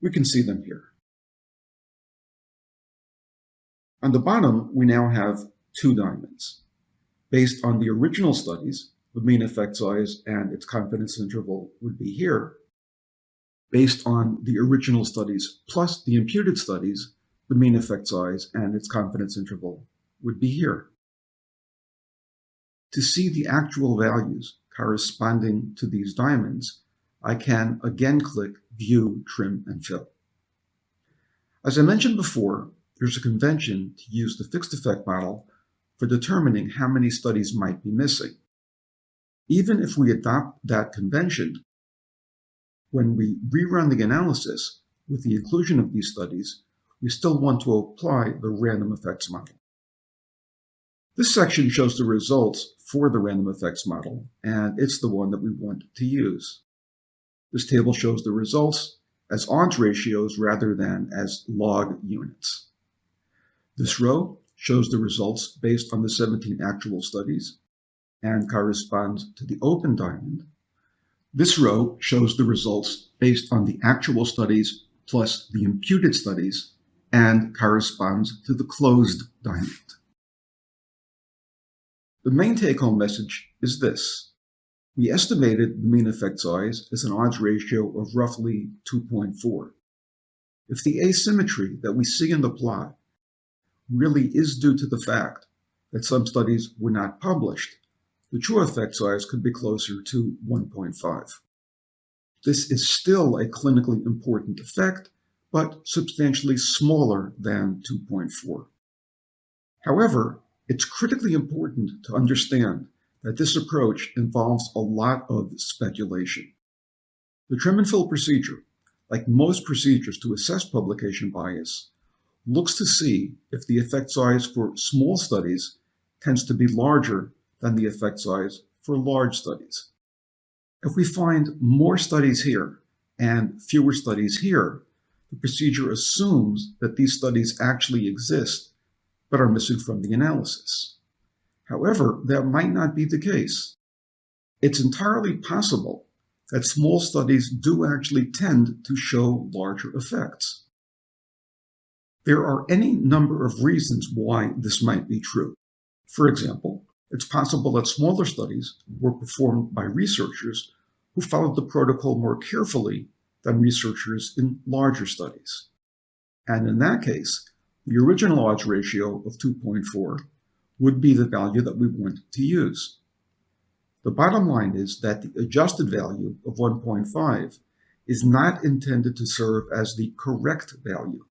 We can see them here. On the bottom, we now have two diamonds. Based on the original studies, the mean effect size and its confidence interval would be here. Based on the original studies plus the imputed studies, the mean effect size and its confidence interval would be here. To see the actual values corresponding to these diamonds, I can again click View, Trim, and Fill. As I mentioned before, there's a convention to use the fixed effect model for determining how many studies might be missing. Even if we adopt that convention, when we rerun the analysis with the inclusion of these studies, we still want to apply the random effects model. This section shows the results for the random effects model, and it's the one that we want to use. This table shows the results as odds ratios rather than as log units. This row shows the results based on the 17 actual studies and corresponds to the open diamond. This row shows the results based on the actual studies plus the imputed studies and corresponds to the closed diamond. The main take-home message is this. We estimated the mean effect size as an odds ratio of roughly 2.4. If the asymmetry that we see in the plot really is due to the fact that some studies were not published, the true effect size could be closer to 1.5. This is still a clinically important effect, but substantially smaller than 2.4. However, it's critically important to understand that this approach involves a lot of speculation. The trim and fill procedure, like most procedures to assess publication bias, looks to see if the effect size for small studies tends to be larger than the effect size for large studies. If we find more studies here and fewer studies here, the procedure assumes that these studies actually exist but are missing from the analysis. However, that might not be the case. It's entirely possible that small studies do actually tend to show larger effects. There are any number of reasons why this might be true. For example, it's possible that smaller studies were performed by researchers who followed the protocol more carefully than researchers in larger studies. And in that case, the original odds ratio of 2.4 would be the value that we want to use. The bottom line is that the adjusted value of 1.5 is not intended to serve as the correct value.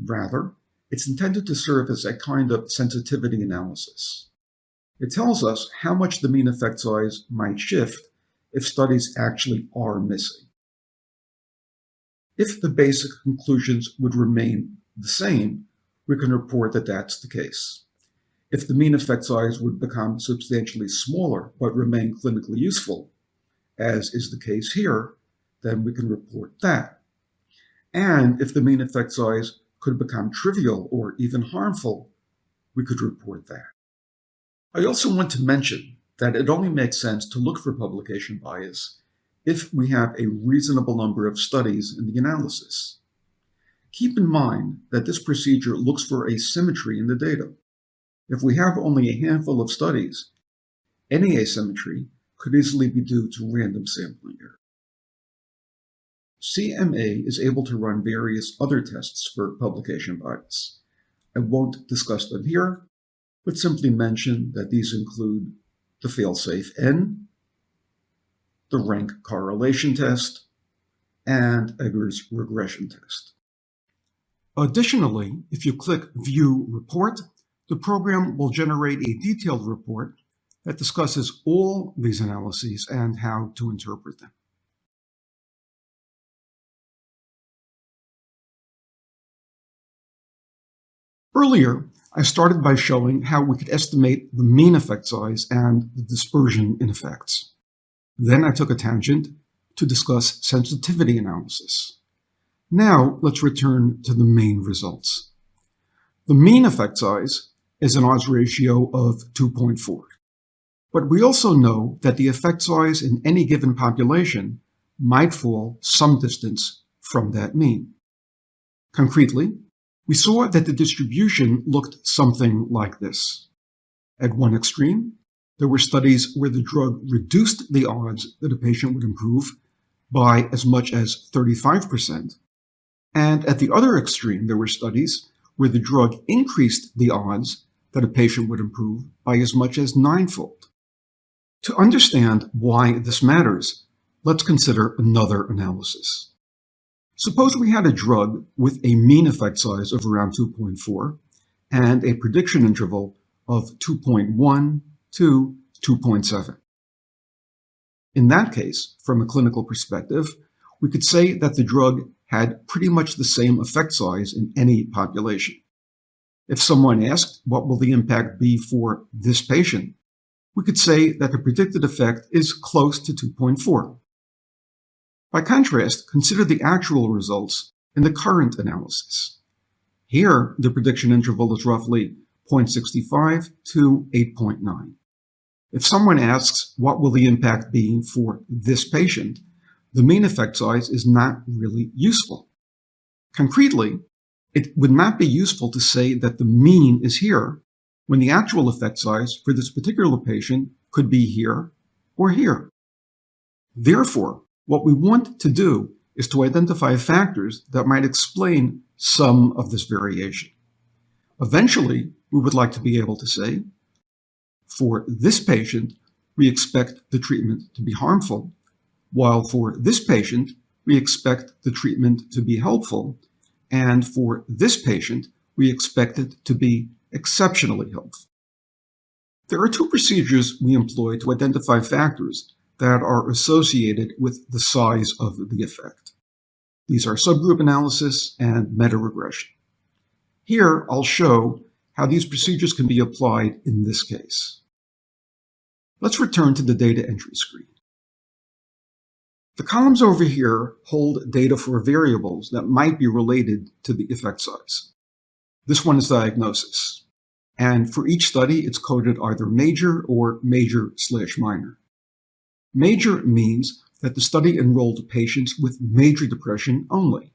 Rather, it's intended to serve as a kind of sensitivity analysis. It tells us how much the mean effect size might shift if studies actually are missing. If the basic conclusions would remain the same, we can report that that's the case. If the mean effect size would become substantially smaller but remain clinically useful, as is the case here, then we can report that. And if the mean effect size could become trivial or even harmful, we could report that. I also want to mention that it only makes sense to look for publication bias if we have a reasonable number of studies in the analysis. Keep in mind that this procedure looks for asymmetry in the data. If we have only a handful of studies, any asymmetry could easily be due to random sampling error. CMA is able to run various other tests for publication bias. I won't discuss them here, but simply mention that these include the failsafe N, the rank correlation test, and Egger's regression test. Additionally, if you click View Report, the program will generate a detailed report that discusses all these analyses and how to interpret them. Earlier, I started by showing how we could estimate the mean effect size and the dispersion in effects. Then I took a tangent to discuss sensitivity analysis. Now let's return to the main results. The mean effect size is an odds ratio of 2.4. But we also know that the effect size in any given population might fall some distance from that mean. Concretely, we saw that the distribution looked something like this. At one extreme, there were studies where the drug reduced the odds that a patient would improve by as much as 35%. And at the other extreme, there were studies where the drug increased the odds that a patient would improve by as much as 9-fold. To understand why this matters, let's consider another analysis. Suppose we had a drug with a mean effect size of around 2.4 and a prediction interval of 2.1 to 2.7. In that case, from a clinical perspective, we could say that the drug had pretty much the same effect size in any population. If someone asked, what will the impact be for this patient? We could say that the predicted effect is close to 2.4. By contrast, consider the actual results in the current analysis. Here, the prediction interval is roughly 0.65 to 8.9. If someone asks what will the impact be for this patient, the mean effect size is not really useful. Concretely, it would not be useful to say that the mean is here when the actual effect size for this particular patient could be here or here. Therefore, what we want to do is to identify factors that might explain some of this variation. Eventually, we would like to be able to say, for this patient, we expect the treatment to be harmful, while for this patient, we expect the treatment to be helpful, and for this patient, we expect it to be exceptionally helpful. There are two procedures we employ to identify factors that are associated with the size of the effect. These are subgroup analysis and meta-regression. Here, I'll show how these procedures can be applied in this case. Let's return to the data entry screen. The columns over here hold data for variables that might be related to the effect size. This one is diagnosis. And for each study, it's coded either major or major/minor. Major means that the study enrolled patients with major depression only.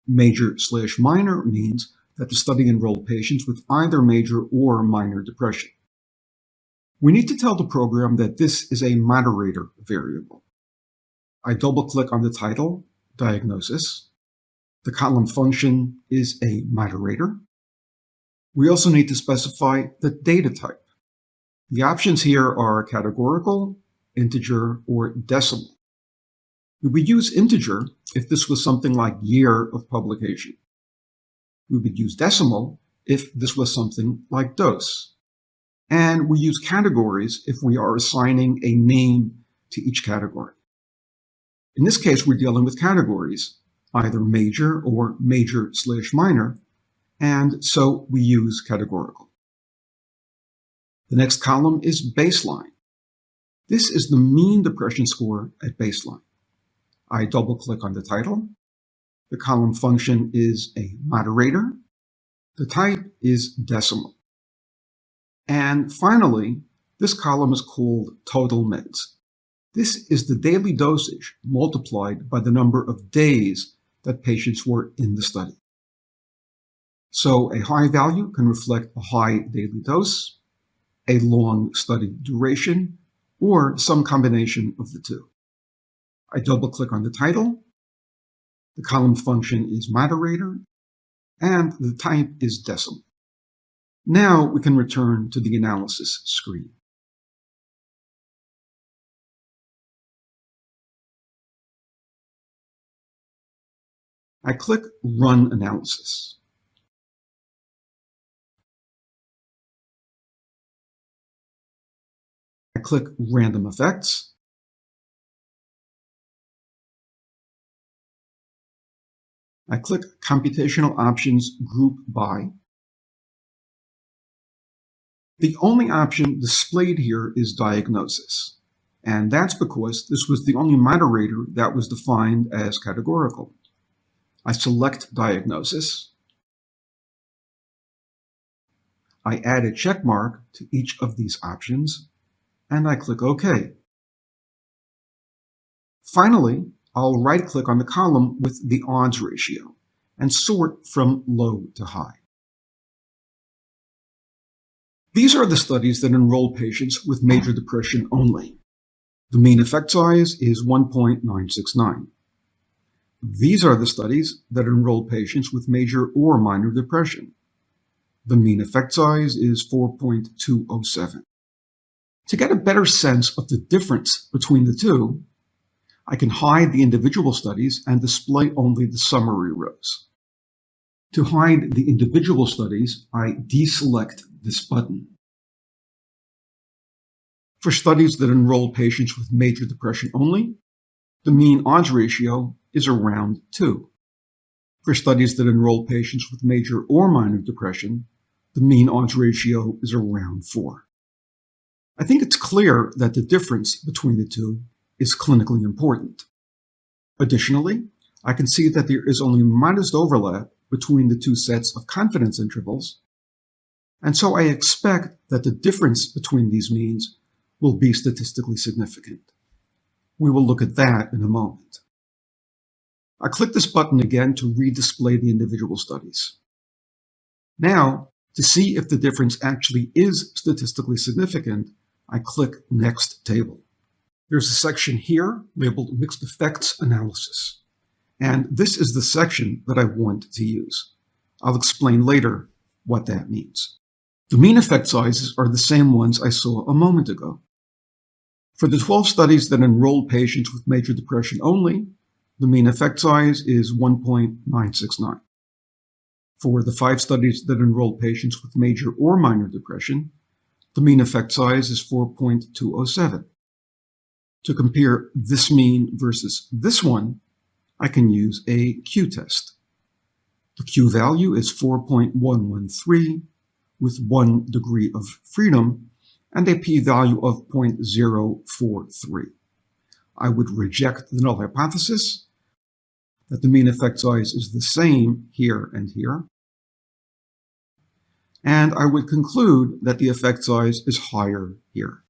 Major/minor means that the study enrolled patients with either major or minor depression. We need to tell the program that this is a moderator variable. I double-click on the title, diagnosis. The column function is a moderator. We also need to specify the data type. The options here are categorical, integer, or decimal. We would use integer if this was something like year of publication. We would use decimal if this was something like dose. And we use categories if we are assigning a name to each category. In this case, we're dealing with categories, either major or major/minor, and so we use categorical. The next column is baseline. This is the mean depression score at baseline. I double-click on the title. The column function is a moderator. The type is decimal. And finally, this column is called total meds. This is the daily dosage multiplied by the number of days that patients were in the study. So a high value can reflect a high daily dose, a long study duration, or some combination of the two. I double-click on the title. The column function is moderator, and the type is decimal. Now we can return to the analysis screen. I click Run Analysis. I click Random Effects. I click Computational Options Group By. The only option displayed here is Diagnosis, and that's because this was the only moderator that was defined as categorical. I select Diagnosis. I add a check mark to each of these options, and I click OK. Finally, I'll right-click on the column with the odds ratio and sort from low to high. These are the studies that enroll patients with major depression only. The mean effect size is 1.969. These are the studies that enroll patients with major or minor depression. The mean effect size is 4.207. To get a better sense of the difference between the two, I can hide the individual studies and display only the summary rows. To hide the individual studies, I deselect this button. For studies that enroll patients with major depression only, the mean odds ratio is around 2. For studies that enroll patients with major or minor depression, the mean odds ratio is around 4. I think it's clear that the difference between the two is clinically important. Additionally, I can see that there is only modest overlap between the two sets of confidence intervals, and so I expect that the difference between these means will be statistically significant. We will look at that in a moment. I click this button again to redisplay the individual studies. Now, to see if the difference actually is statistically significant, I click Next Table. There's a section here labeled Mixed Effects Analysis, and this is the section that I want to use. I'll explain later what that means. The mean effect sizes are the same ones I saw a moment ago. For the 12 studies that enrolled patients with major depression only, the mean effect size is 1.969. For the 5 studies that enrolled patients with major or minor depression, the mean effect size is 4.207. To compare this mean versus this one, I can use a Q-test. The Q value is 4.113 with 1 degree of freedom and a p-value of 0.043. I would reject the null hypothesis that the mean effect size is the same here and here, and I would conclude that the effect size is higher here.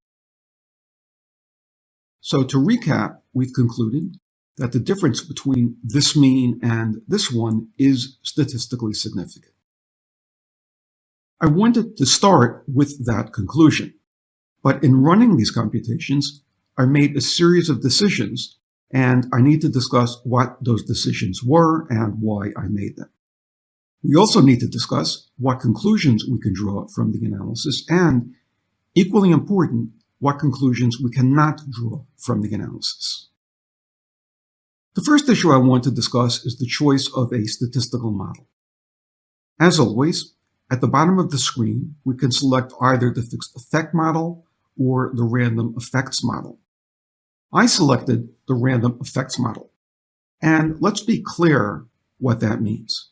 So to recap, we've concluded that the difference between this mean and this one is statistically significant. I wanted to start with that conclusion, but in running these computations, I made a series of decisions, and I need to discuss what those decisions were and why I made them. We also need to discuss what conclusions we can draw from the analysis, and, equally important, what conclusions we cannot draw from the analysis. The first issue I want to discuss is the choice of a statistical model. As always, at the bottom of the screen, we can select either the fixed effect model or the random effects model. I selected the random effects model, and let's be clear what that means.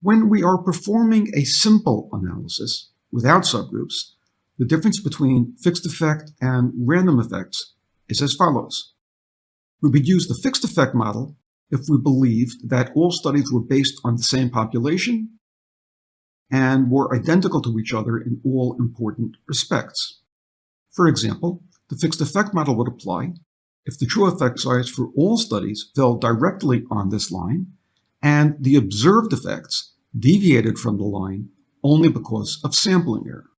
When we are performing a simple analysis without subgroups, the difference between fixed effect and random effects is as follows. We would use the fixed effect model if we believed that all studies were based on the same population and were identical to each other in all important respects. For example, the fixed effect model would apply if the true effect size for all studies fell directly on this line and the observed effects deviated from the line only because of sampling error.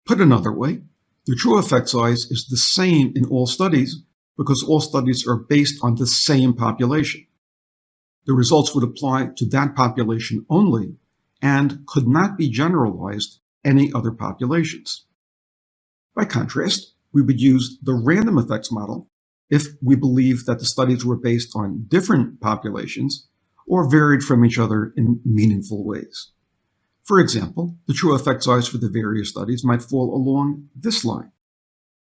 Put another way, the true effect size is the same in all studies because all studies are based on the same population. The results would apply to that population only and could not be generalized any other populations. By contrast, we would use the random effects model if we believed that the studies were based on different populations or varied from each other in meaningful ways. For example, the true effect size for the various studies might fall along this line.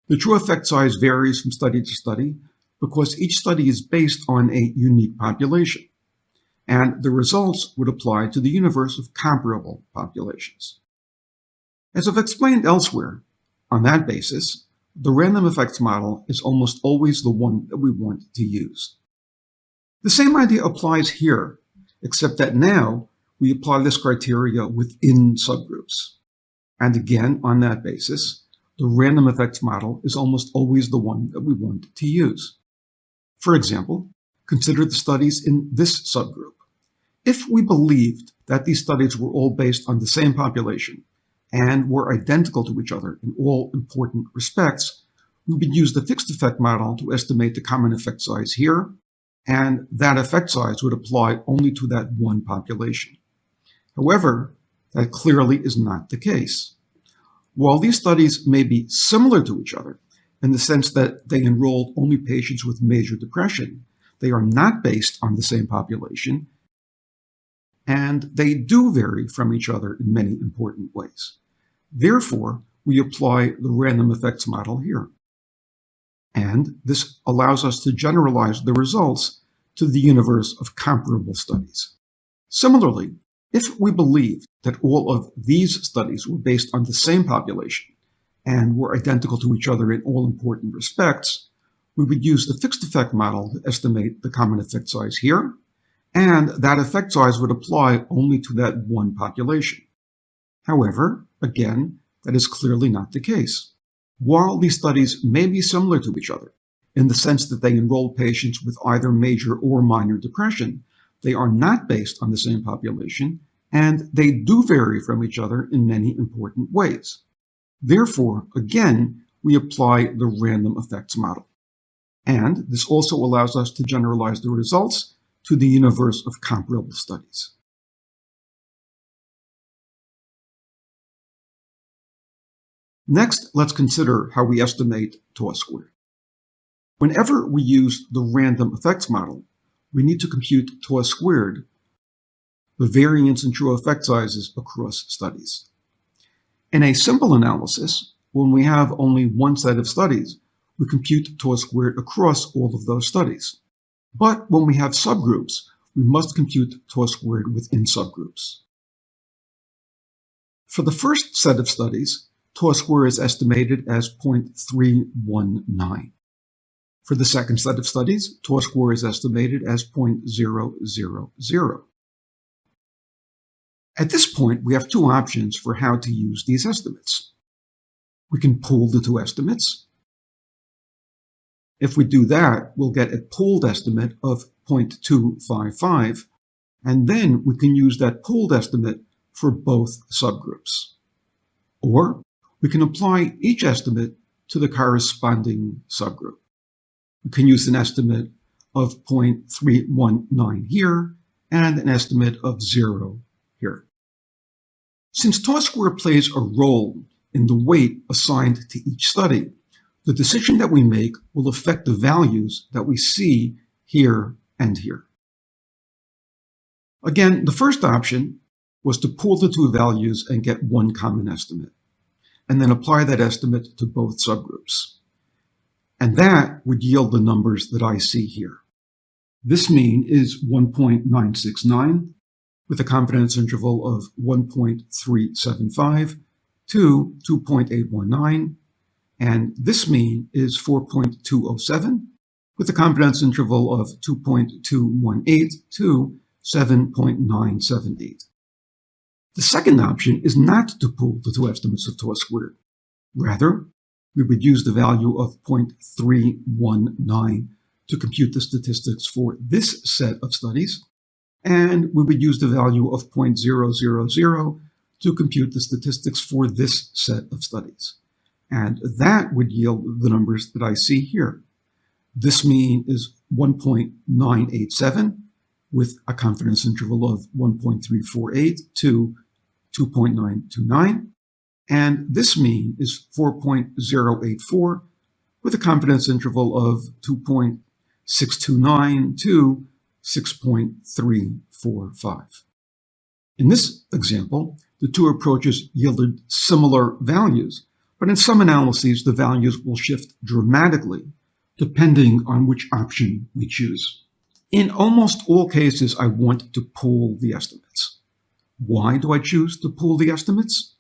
The true effect size varies from study to study because each study is based on a unique population, and the results would apply to the universe of comparable populations. As I've explained elsewhere, on that basis, the random effects model is almost always the one that we want to use. The same idea applies here, except that now we apply this criteria within subgroups. And again, on that basis, the random effects model is almost always the one that we want to use. For example, consider the studies in this subgroup. If we believed that these studies were all based on the same population and were identical to each other in all important respects, we would use the fixed effect model to estimate the common effect size here, and that effect size would apply only to that one population. However, that clearly is not the case. While these studies may be similar to each other in the sense that they enrolled only patients with major depression, they are not based on the same population, and they do vary from each other in many important ways. Therefore, we apply the random effects model here. And this allows us to generalize the results to the universe of comparable studies. Similarly, if we believed that all of these studies were based on the same population and were identical to each other in all important respects, we would use the fixed effect model to estimate the common effect size here, and that effect size would apply only to that one population. However, again, that is clearly not the case. While these studies may be similar to each other, in the sense that they enroll patients with either major or minor depression, they are not based on the same population, and they do vary from each other in many important ways. Therefore, again, we apply the random effects model. And this also allows us to generalize the results to the universe of comparable studies. Next, let's consider how we estimate tau squared. Whenever we use the random effects model, we need to compute tau squared, the variance in true effect sizes across studies. In a simple analysis, when we have only one set of studies, we compute tau squared across all of those studies. But when we have subgroups, we must compute tau squared within subgroups. For the first set of studies, tau squared is estimated as 0.319. For the second set of studies, tau squared is estimated as 0.000. At this point, we have two options for how to use these estimates. We can pool the two estimates. If we do that, we'll get a pooled estimate of 0.255, and then we can use that pooled estimate for both subgroups. Or we can apply each estimate to the corresponding subgroup. We can use an estimate of 0.319 here and an estimate of 0 here. Since tau squared plays a role in the weight assigned to each study, the decision that we make will affect the values that we see here and here. Again, the first option was to pool the two values and get one common estimate, and then apply that estimate to both subgroups. And that would yield the numbers that I see here. This mean is 1.969 with a confidence interval of 1.375 to 2.819, and this mean is 4.207 with a confidence interval of 2.218 to 7.978. The second option is not to pool the two estimates of tau squared. Rather, we would use the value of 0.319 to compute the statistics for this set of studies, and we would use the value of 0.000 to compute the statistics for this set of studies. And that would yield the numbers that I see here. This mean is 1.987 with a confidence interval of 1.348 to 2.929. And this mean is 4.084 with a confidence interval of 2.629 to 6.345. In this example, the two approaches yielded similar values, but in some analyses, the values will shift dramatically depending on which option we choose. In almost all cases, I want to pool the estimates. Why do I choose to pool the estimates?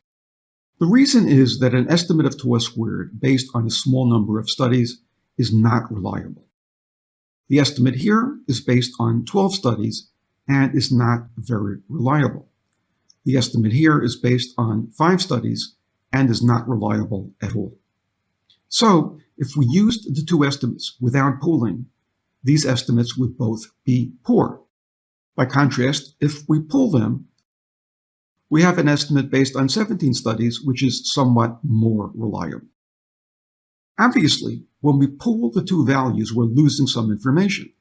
The reason is that an estimate of tau squared based on a small number of studies is not reliable. The estimate here is based on 12 studies and is not very reliable. The estimate here is based on 5 studies and is not reliable at all. So, if we used the two estimates without pooling, these estimates would both be poor. By contrast, if we pool them, we have an estimate based on 17 studies, which is somewhat more reliable. Obviously, when we pool the two values, we're losing some information.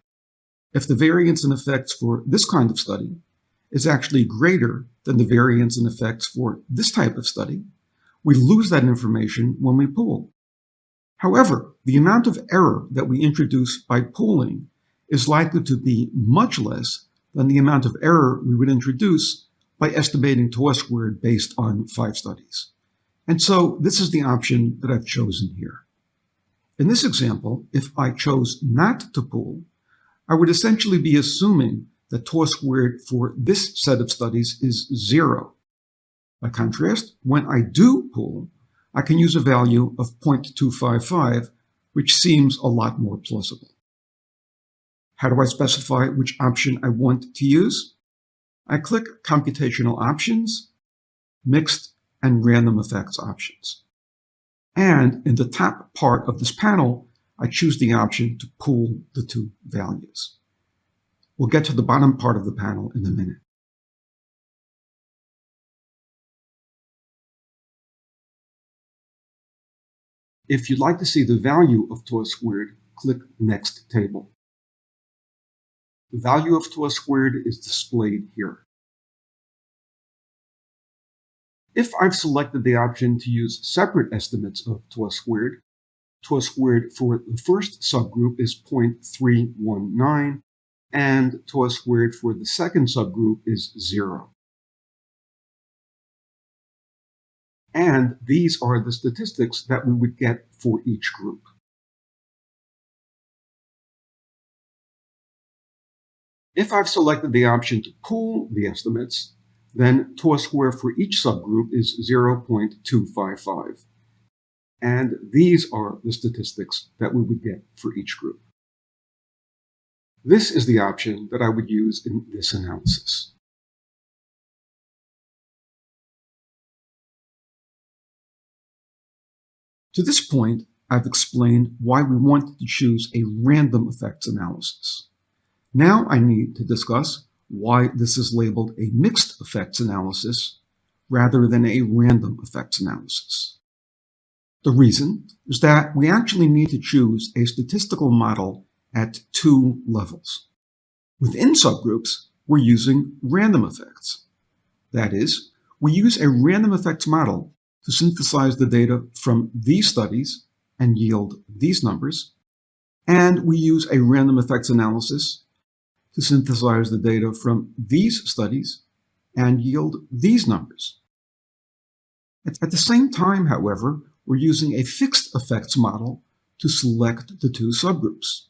If the variance in effects for this kind of study is actually greater than the variance in effects for this type of study, we lose that information when we pool. However, the amount of error that we introduce by pooling is likely to be much less than the amount of error we would introduce by estimating tau squared based on 5 studies. And so this is the option that I've chosen here. In this example, if I chose not to pool, I would essentially be assuming that tau squared for this set of studies is 0. By contrast, when I do pool, I can use a value of 0.255 which seems a lot more plausible. How do I specify which option I want to use? I click Computational Options, Mixed and Random Effects options. And in the top part of this panel, I choose the option to pool the two values. We'll get to the bottom part of the panel in a minute. If you'd like to see the value of tau squared, click Next Table. The value of tau squared is displayed here. If I've selected the option to use separate estimates of tau squared for the first subgroup is 0.319, and tau squared for the second subgroup is 0. And these are the statistics that we would get for each group. If I've selected the option to pool the estimates, then tau squared for each subgroup is 0.255. And these are the statistics that we would get for each group. This is the option that I would use in this analysis. To this point, I've explained why we want to choose a random effects analysis. Now I need to discuss why this is labeled a mixed effects analysis rather than a random effects analysis. The reason is that we actually need to choose a statistical model at two levels. Within subgroups, we're using random effects. That is, we use a random effects model to synthesize the data from these studies and yield these numbers, and we use a random effects analysis to synthesize the data from these studies and yield these numbers. At the same time, however, we're using a fixed effects model to select the two subgroups.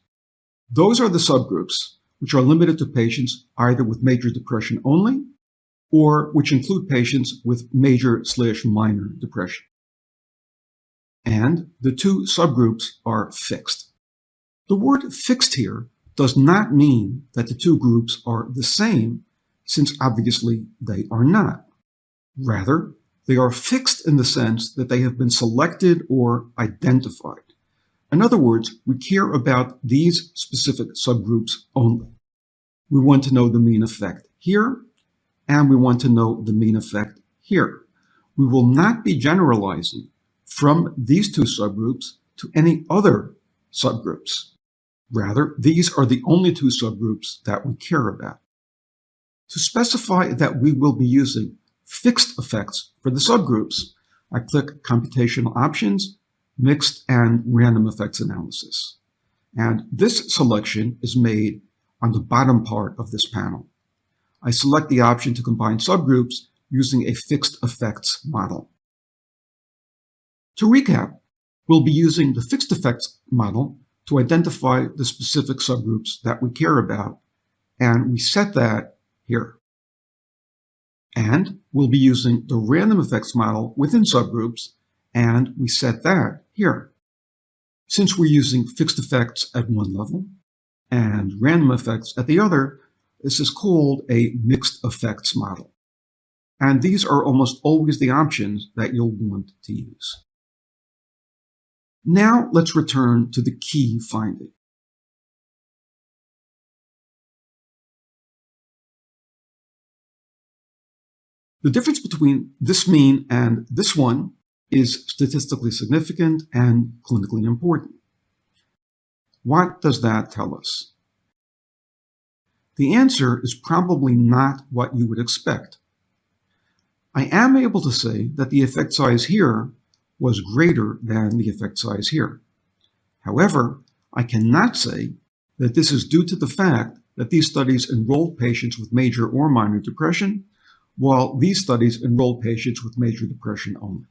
Those are the subgroups which are limited to patients either with major depression only or which include patients with major/minor depression. And the two subgroups are fixed. The word fixed here does not mean that the two groups are the same, since obviously they are not. Rather, they are fixed in the sense that they have been selected or identified. In other words, we care about these specific subgroups only. We want to know the mean effect here, and we want to know the mean effect here. We will not be generalizing from these two subgroups to any other subgroups. Rather, these are the only two subgroups that we care about. To specify that we will be using fixed effects for the subgroups, I click Computational Options, Mixed and Random Effects Analysis. And this selection is made on the bottom part of this panel. I select the option to combine subgroups using a fixed effects model. To recap, we'll be using the fixed effects model to identify the specific subgroups that we care about, and we set that here. And we'll be using the random effects model within subgroups, and we set that here. Since we're using fixed effects at one level and random effects at the other, this is called a mixed effects model. And these are almost always the options that you'll want to use. Now let's return to the key finding. The difference between this mean and this one is statistically significant and clinically important. What does that tell us? The answer is probably not what you would expect. I am able to say that the effect size here was greater than the effect size here. However, I cannot say that this is due to the fact that these studies enrolled patients with major or minor depression, while these studies enrolled patients with major depression only.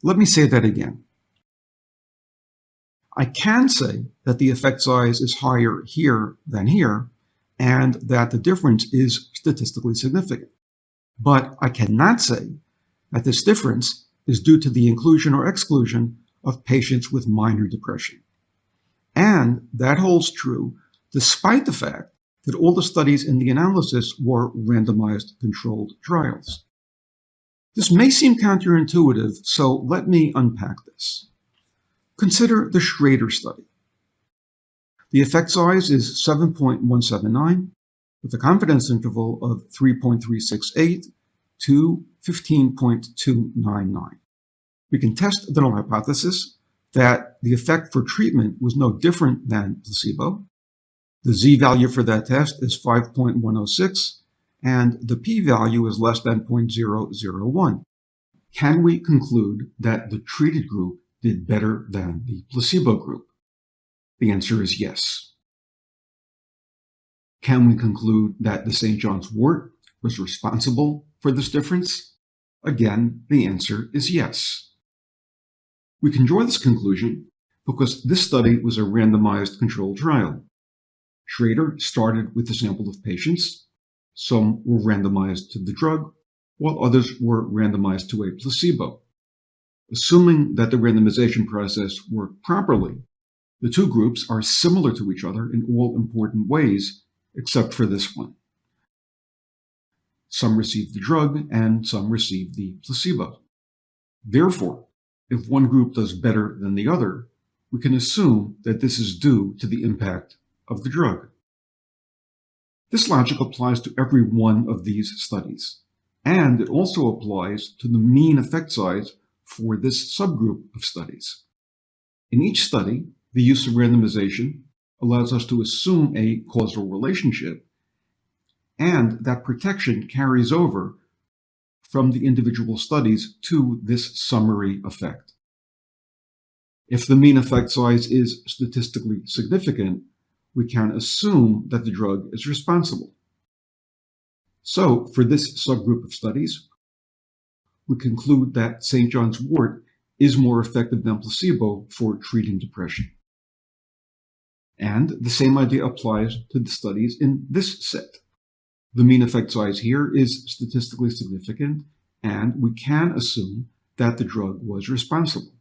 Let me say that again. I can say that the effect size is higher here than here, and that the difference is statistically significant. But I cannot say that this difference is due to the inclusion or exclusion of patients with minor depression. And that holds true despite the fact that all the studies in the analysis were randomized controlled trials. This may seem counterintuitive, so let me unpack this. Consider the Schrader study. The effect size is 7.179 with a confidence interval of 3.368 to 15.299. We can test the null hypothesis that the effect for treatment was no different than placebo. The z-value for that test is 5.106, and the p-value is less than 0.001. Can we conclude that the treated group did better than the placebo group? The answer is yes. Can we conclude that the St. John's wort was responsible for this difference? Again, the answer is yes. We can draw this conclusion because this study was a randomized controlled trial. Schrader started with a sample of patients. Some were randomized to the drug, while others were randomized to a placebo. Assuming that the randomization process worked properly, the two groups are similar to each other in all important ways, except for this one. Some received the drug and some received the placebo. Therefore, if one group does better than the other, we can assume that this is due to the impact of the drug. This logic applies to every one of these studies, and it also applies to the mean effect size for this subgroup of studies. In each study, the use of randomization allows us to assume a causal relationship, and that protection carries over from the individual studies to this summary effect. If the mean effect size is statistically significant, we can assume that the drug is responsible. So, for this subgroup of studies, we conclude that St. John's wort is more effective than placebo for treating depression. And the same idea applies to the studies in this set. The mean effect size here is statistically significant, and we can assume that the drug was responsible.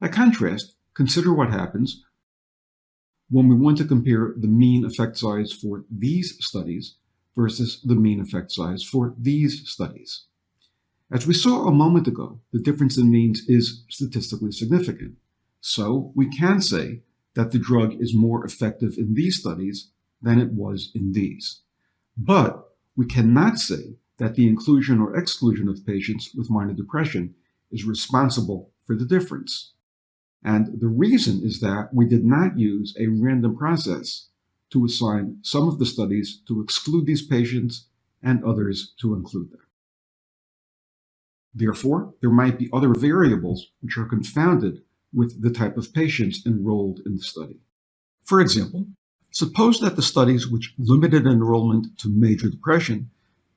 By contrast, consider what happens when we want to compare the mean effect size for these studies versus the mean effect size for these studies. As we saw a moment ago, the difference in means is statistically significant. So we can say that the drug is more effective in these studies than it was in these. But we cannot say that the inclusion or exclusion of patients with minor depression is responsible for the difference. And the reason is that we did not use a random process to assign some of the studies to exclude these patients and others to include them. Therefore, there might be other variables which are confounded with the type of patients enrolled in the study. For example, suppose that the studies which limited enrollment to major depression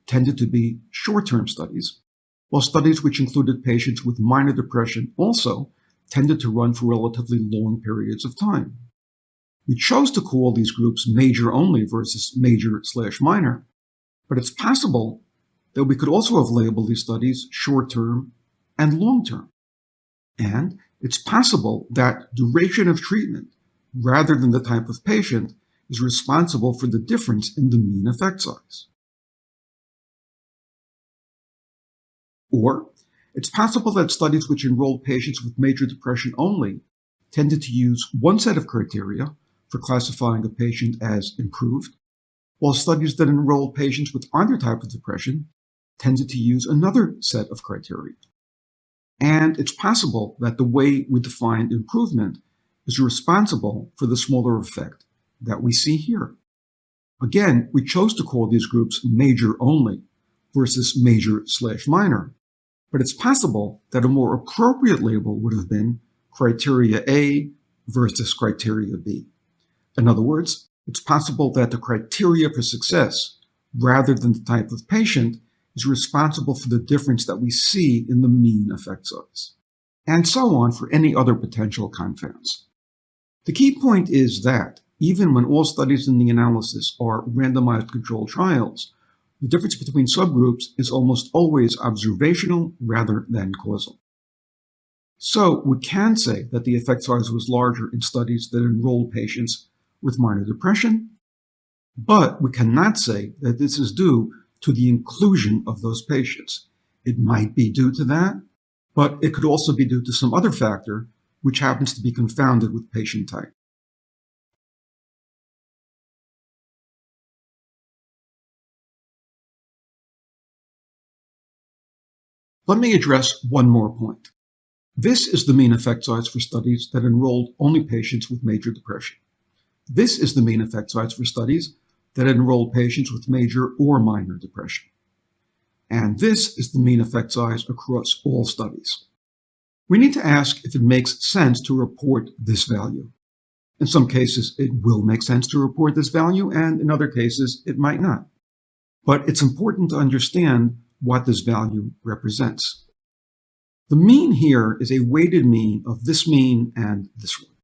tended to be short-term studies, while studies which included patients with minor depression also tended to run for relatively long periods of time. We chose to call these groups major only versus major/minor, but it's possible that we could also have labeled these studies short-term and long-term. And it's possible that duration of treatment, rather than the type of patient, is responsible for the difference in the mean effect size. Or it's possible that studies which enrolled patients with major depression only tended to use one set of criteria for classifying a patient as improved, while studies that enrolled patients with either type of depression tended to use another set of criteria. And it's possible that the way we define improvement is responsible for the smaller effect that we see here. Again, we chose to call these groups major only versus major/minor, but it's possible that a more appropriate label would have been criteria A versus criteria B. In other words, it's possible that the criteria for success, rather than the type of patient, is responsible for the difference that we see in the mean effect size, and so on for any other potential confounds. The key point is that, even when all studies in the analysis are randomized controlled trials, the difference between subgroups is almost always observational rather than causal. So we can say that the effect size was larger in studies that enrolled patients with minor depression, but we cannot say that this is due to the inclusion of those patients. It might be due to that, but it could also be due to some other factor which happens to be confounded with patient type. Let me address one more point. This is the mean effect size for studies that enrolled only patients with major depression. This is the mean effect size for studies that enrolled patients with major or minor depression. And this is the mean effect size across all studies. We need to ask if it makes sense to report this value. In some cases, it will make sense to report this value, and in other cases, it might not. But it's important to understand what this value represents. The mean here is a weighted mean of this mean and this one.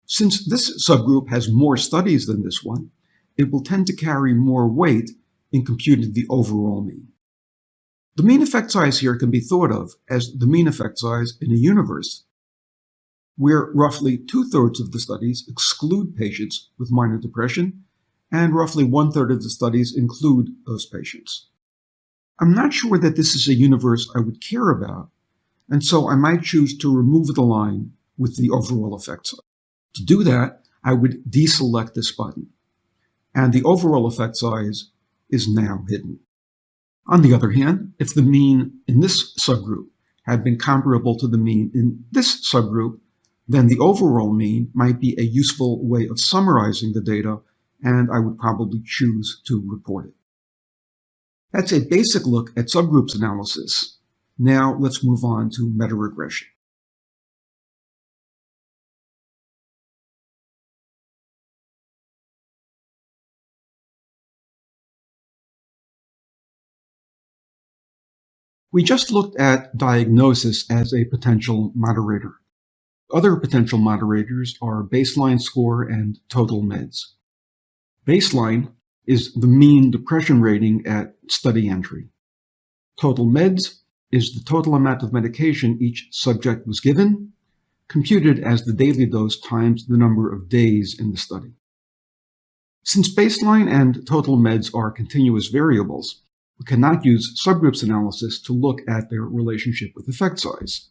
Since this subgroup has more studies than this one, it will tend to carry more weight in computing the overall mean. The mean effect size here can be thought of as the mean effect size in a universe where roughly 2/3 of the studies exclude patients with minor depression and roughly 1/3 of the studies include those patients. I'm not sure that this is a universe I would care about, and so I might choose to remove the line with the overall effect size. To do that, I would deselect this button, and the overall effect size is now hidden. On the other hand, if the mean in this subgroup had been comparable to the mean in this subgroup, then the overall mean might be a useful way of summarizing the data, and I would probably choose to report it. That's a basic look at subgroups analysis. Now let's move on to meta-regression. We just looked at diagnosis as a potential moderator. Other potential moderators are baseline score and total meds. Baseline is the mean depression rating at study entry. Total meds is the total amount of medication each subject was given, computed as the daily dose times the number of days in the study. Since baseline and total meds are continuous variables, we cannot use subgroups analysis to look at their relationship with effect size.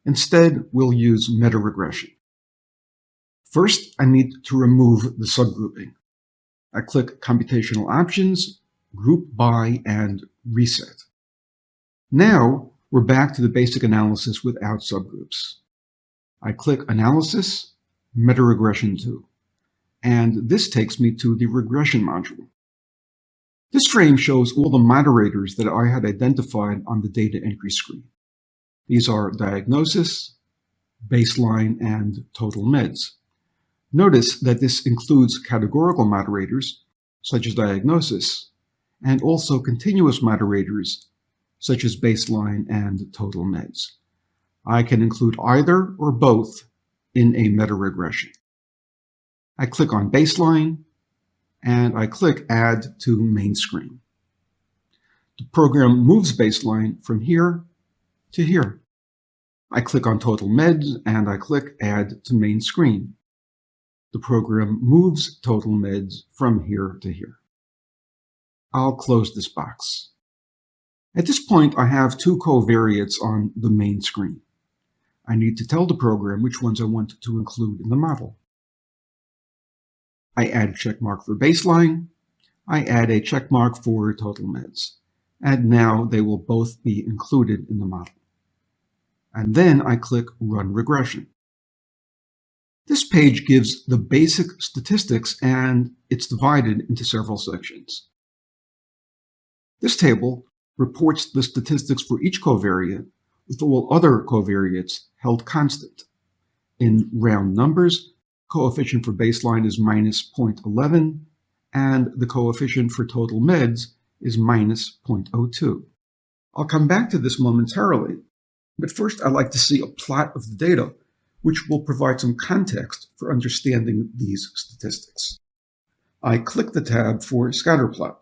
Instead, we'll use meta-regression. First, I need to remove the subgrouping. I click Computational Options, Group By, and Reset. Now, we're back to the basic analysis without subgroups. I click Analysis, Meta-Regression 2, and this takes me to the regression module. This frame shows all the moderators that I had identified on the data entry screen. These are diagnosis, baseline, and total meds. Notice that this includes categorical moderators, such as diagnosis, and also continuous moderators, such as baseline and total meds. I can include either or both in a meta-regression. I click on baseline, and I click Add to Main Screen. The program moves baseline from here to here. I click on Total Meds, and I click Add to Main Screen. The program moves total meds from here to here. I'll close this box. At this point, I have two covariates on the main screen. I need to tell the program which ones I want to include in the model. I add a checkmark for baseline. I add a checkmark for total meds. And now they will both be included in the model. And then I click Run Regression. This page gives the basic statistics, and it's divided into several sections. This table reports the statistics for each covariate, with all other covariates held constant. In round numbers, coefficient for baseline is minus 0.11, and the coefficient for total meds is minus 0.02. I'll come back to this momentarily, but first I'd like to see a plot of the data, which will provide some context for understanding these statistics. I click the tab for Scatterplot.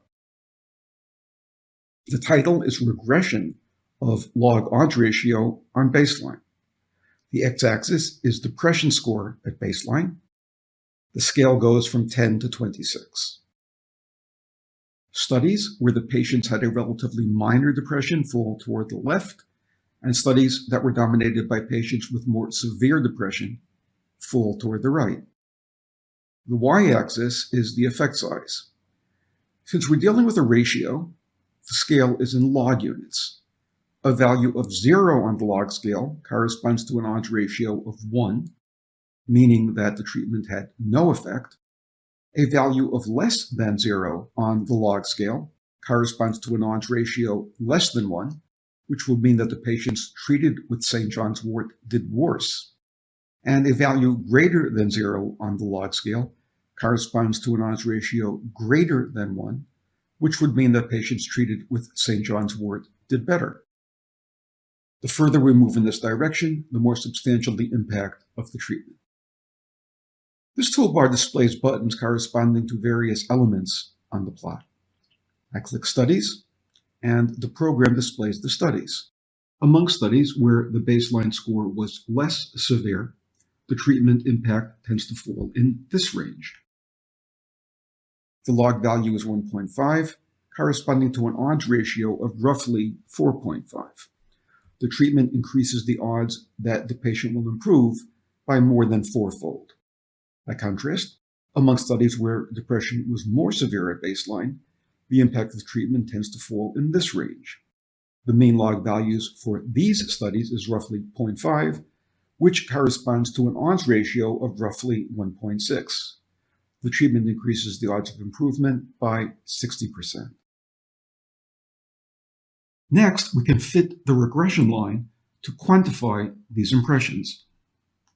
The title is Regression of log odds ratio on baseline. The x-axis is depression score at baseline. The scale goes from 10 to 26. Studies where the patients had a relatively minor depression fall toward the left, and studies that were dominated by patients with more severe depression fall toward the right. The y-axis is the effect size. Since we're dealing with a ratio, the scale is in log units. A value of 0 on the log scale corresponds to an odds ratio of 1, meaning that the treatment had no effect. A value of less than 0 on the log scale corresponds to an odds ratio less than 1, which would mean that the patients treated with St. John's wort did worse. And a value greater than 0 on the log scale corresponds to an odds ratio greater than 1, which would mean that patients treated with St. John's wort did better. The further we move in this direction, the more substantial the impact of the treatment. This toolbar displays buttons corresponding to various elements on the plot. I click Studies, and the program displays the studies. Among studies where the baseline score was less severe, the treatment impact tends to fall in this range. The log value is 1.5, corresponding to an odds ratio of roughly 4.5. The treatment increases the odds that the patient will improve by more than 4-fold. By contrast, among studies where depression was more severe at baseline, the impact of the treatment tends to fall in this range. The mean log values for these studies is roughly 0.5, which corresponds to an odds ratio of roughly 1.6. The treatment increases the odds of improvement by 60%. Next, we can fit the regression line to quantify these impressions.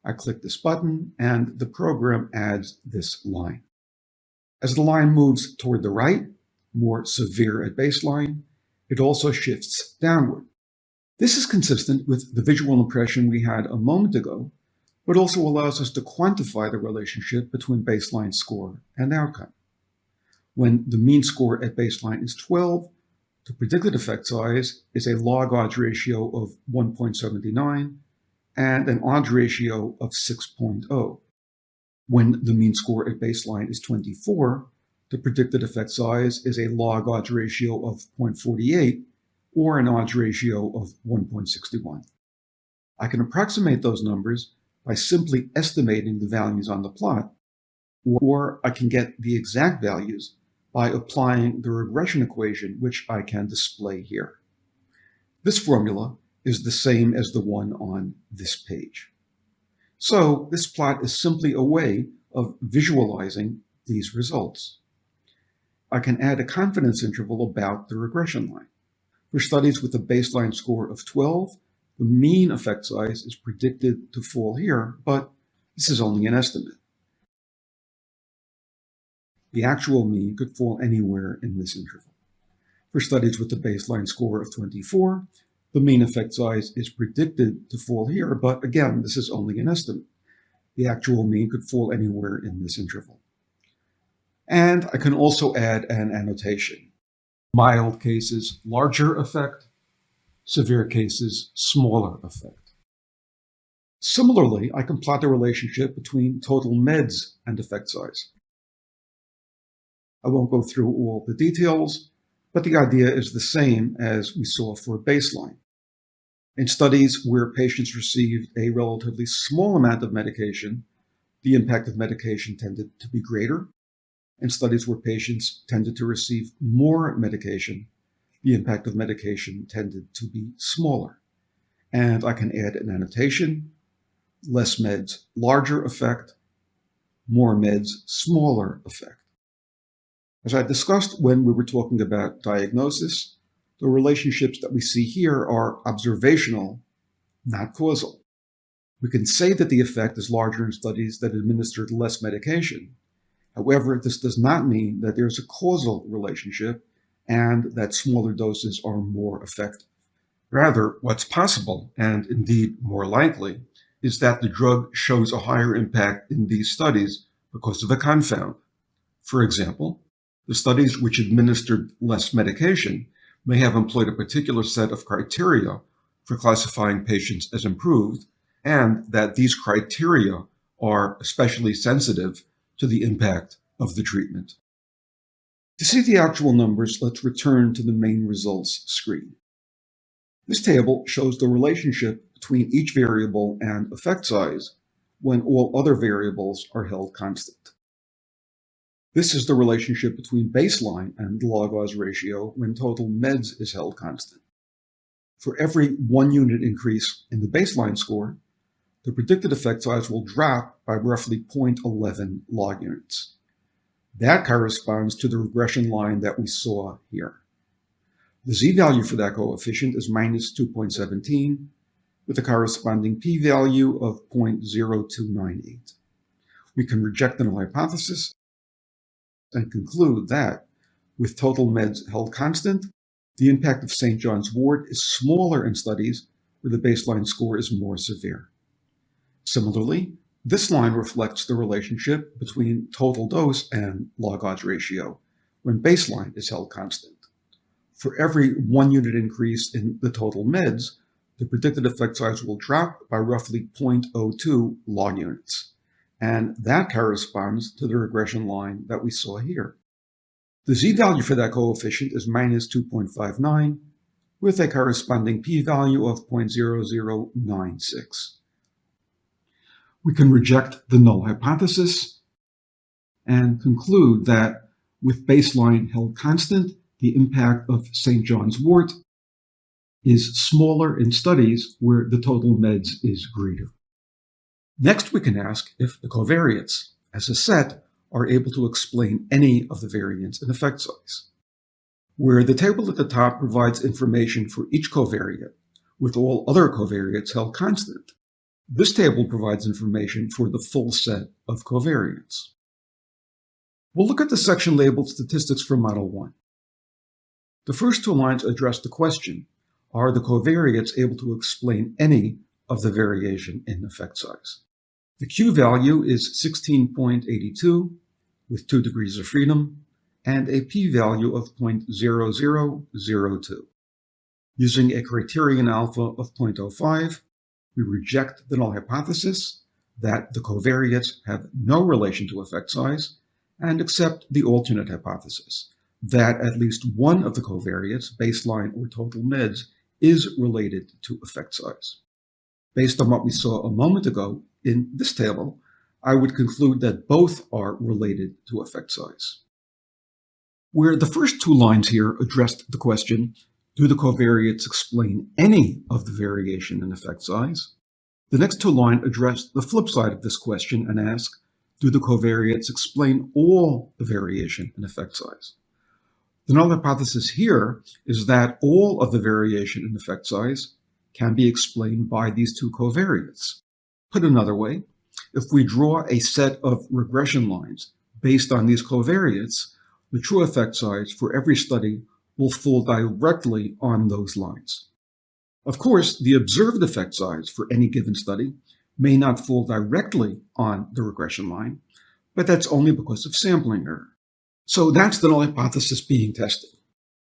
I click this button, and the program adds this line. As the line moves toward the right, more severe at baseline, it also shifts downward. This is consistent with the visual impression we had a moment ago, but also allows us to quantify the relationship between baseline score and outcome. When the mean score at baseline is 12, the predicted effect size is a log odds ratio of 1.79 and an odds ratio of 6.0. When the mean score at baseline is 24, the predicted effect size is a log odds ratio of 0.48 or an odds ratio of 1.61. I can approximate those numbers by simply estimating the values on the plot, or I can get the exact values by applying the regression equation, which I can display here. This formula is the same as the one on this page. So this plot is simply a way of visualizing these results. I can add a confidence interval about the regression line. For studies with a baseline score of 12, the mean effect size is predicted to fall here, but this is only an estimate. The actual mean could fall anywhere in this interval. For studies with a baseline score of 24, the mean effect size is predicted to fall here, but again, this is only an estimate. The actual mean could fall anywhere in this interval. And I can also add an annotation. Mild cases, larger effect. Severe cases, smaller effect. Similarly, I can plot the relationship between total meds and effect size. I won't go through all the details, but the idea is the same as we saw for baseline. In studies where patients received a relatively small amount of medication, the impact of medication tended to be greater. In studies where patients tended to receive more medication, the impact of medication tended to be smaller. And I can add an annotation: less meds, larger effect; more meds, smaller effect. As I discussed when we were talking about diagnosis, the relationships that we see here are observational, not causal. We can say that the effect is larger in studies that administered less medication. However, this does not mean that there's a causal relationship and that smaller doses are more effective. Rather, what's possible, and indeed more likely, is that the drug shows a higher impact in these studies because of a confound. For example, the studies which administered less medication may have employed a particular set of criteria for classifying patients as improved, and that these criteria are especially sensitive to the impact of the treatment. To see the actual numbers, let's return to the main results screen. This table shows the relationship between each variable and effect size when all other variables are held constant. This is the relationship between baseline and the log-odds ratio when total meds is held constant. For every 1 unit increase in the baseline score, the predicted effect size will drop by roughly 0.11 log units. That corresponds to the regression line that we saw here. The z-value for that coefficient is minus 2.17, with a corresponding p-value of 0.0298. We can reject the null hypothesis and conclude that, with total meds held constant, the impact of St. John's wort is smaller in studies where the baseline score is more severe. Similarly, this line reflects the relationship between total dose and log-odds ratio when baseline is held constant. For every 1 unit increase in the total meds, the predicted effect size will drop by roughly 0.02 log units, and that corresponds to the regression line that we saw here. The z-value for that coefficient is minus 2.59, with a corresponding p-value of 0.0096. We can reject the null hypothesis and conclude that with baseline held constant, the impact of St. John's wort is smaller in studies where the total meds is greater. Next, we can ask if the covariates, as a set, are able to explain any of the variance in effect size. Where the table at the top provides information for each covariate, with all other covariates held constant, this table provides information for the full set of covariates. We'll look at the section labeled Statistics for Model 1. The first 2 lines address the question, are the covariates able to explain any of the variation in effect size? The Q value is 16.82 with 2 degrees of freedom and a p-value of 0.0002. Using a criterion alpha of 0.05, we reject the null hypothesis that the covariates have no relation to effect size and accept the alternate hypothesis that at least one of the covariates, baseline or total meds, is related to effect size. Based on what we saw a moment ago in this table, I would conclude that both are related to effect size. Where the first 2 lines here addressed the question, do the covariates explain any of the variation in effect size? The next 2 lines address the flip side of this question and ask, do the covariates explain all the variation in effect size? The null hypothesis here is that all of the variation in effect size can be explained by these 2 covariates. Put another way, if we draw a set of regression lines based on these covariates, the true effect size for every study will fall directly on those lines. Of course, the observed effect size for any given study may not fall directly on the regression line, but that's only because of sampling error. So that's the null hypothesis being tested.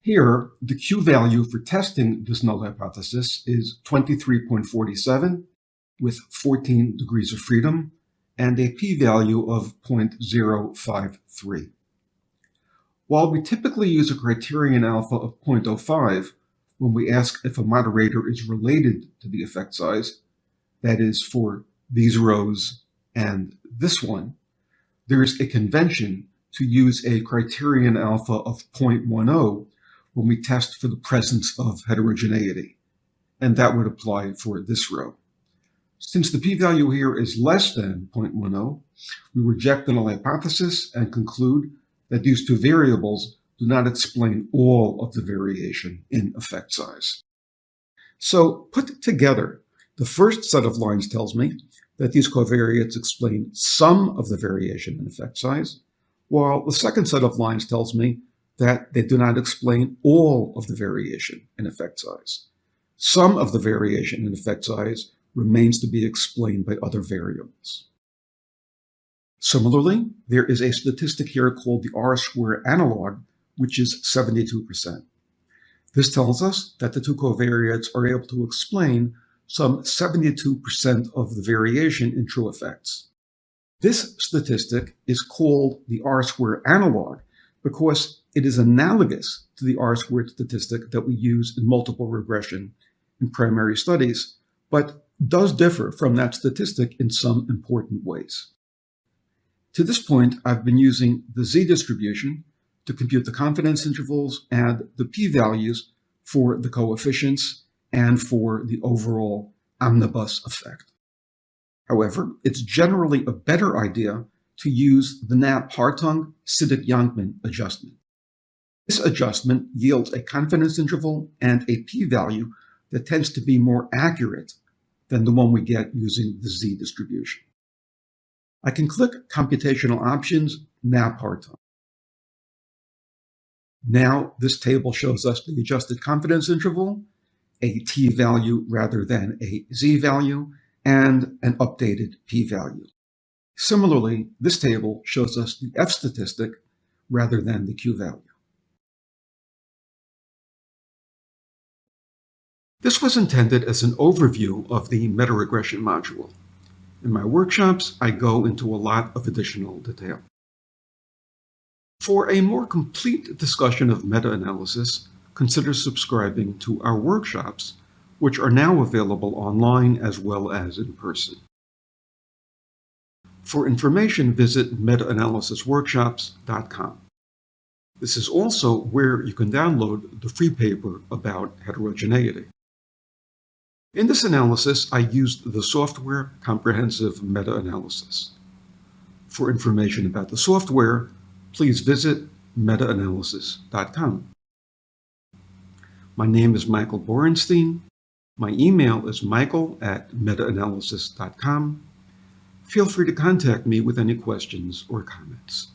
Here, the Q value for testing this null hypothesis is 23.47 with 14 degrees of freedom and a p-value of 0.053. While we typically use a criterion alpha of 0.05 when we ask if a moderator is related to the effect size, that is for these rows and this one, there is a convention to use a criterion alpha of 0.10 when we test for the presence of heterogeneity, and that would apply for this row. Since the p-value here is less than 0.10, we reject the null hypothesis and conclude that these 2 variables do not explain all of the variation in effect size. So put together, the first set of lines tells me that these covariates explain some of the variation in effect size, while the second set of lines tells me that they do not explain all of the variation in effect size. Some of the variation in effect size remains to be explained by other variables. Similarly, there is a statistic here called the R-square analog, which is 72%. This tells us that the 2 covariates are able to explain some 72% of the variation in true effects. This statistic is called the R-squared analog because it is analogous to the R-squared statistic that we use in multiple regression in primary studies, but does differ from that statistic in some important ways. To this point, I've been using the z-distribution to compute the confidence intervals and the p-values for the coefficients and for the overall omnibus effect. However, it's generally a better idea to use the Knapp-Hartung-Siddick-Yankman adjustment. This adjustment yields a confidence interval and a p-value that tends to be more accurate than the one we get using the z-distribution. I can click Computational Options, Knapp-Hartung. Now this table shows us the adjusted confidence interval, a t-value rather than a z-value, and an updated p-value. Similarly, this table shows us the f-statistic rather than the q-value. This was intended as an overview of the meta-regression module. In my workshops, I go into a lot of additional detail. For a more complete discussion of meta-analysis, consider subscribing to our workshops, which are now available online as well as in person. For information, visit metaanalysisworkshops.com. This is also where you can download the free paper about heterogeneity. In this analysis, I used the software Comprehensive Meta-Analysis. For information about the software, please visit metaanalysis.com. My name is Michael Borenstein. My email is michael@metaanalysis.com. Feel free to contact me with any questions or comments.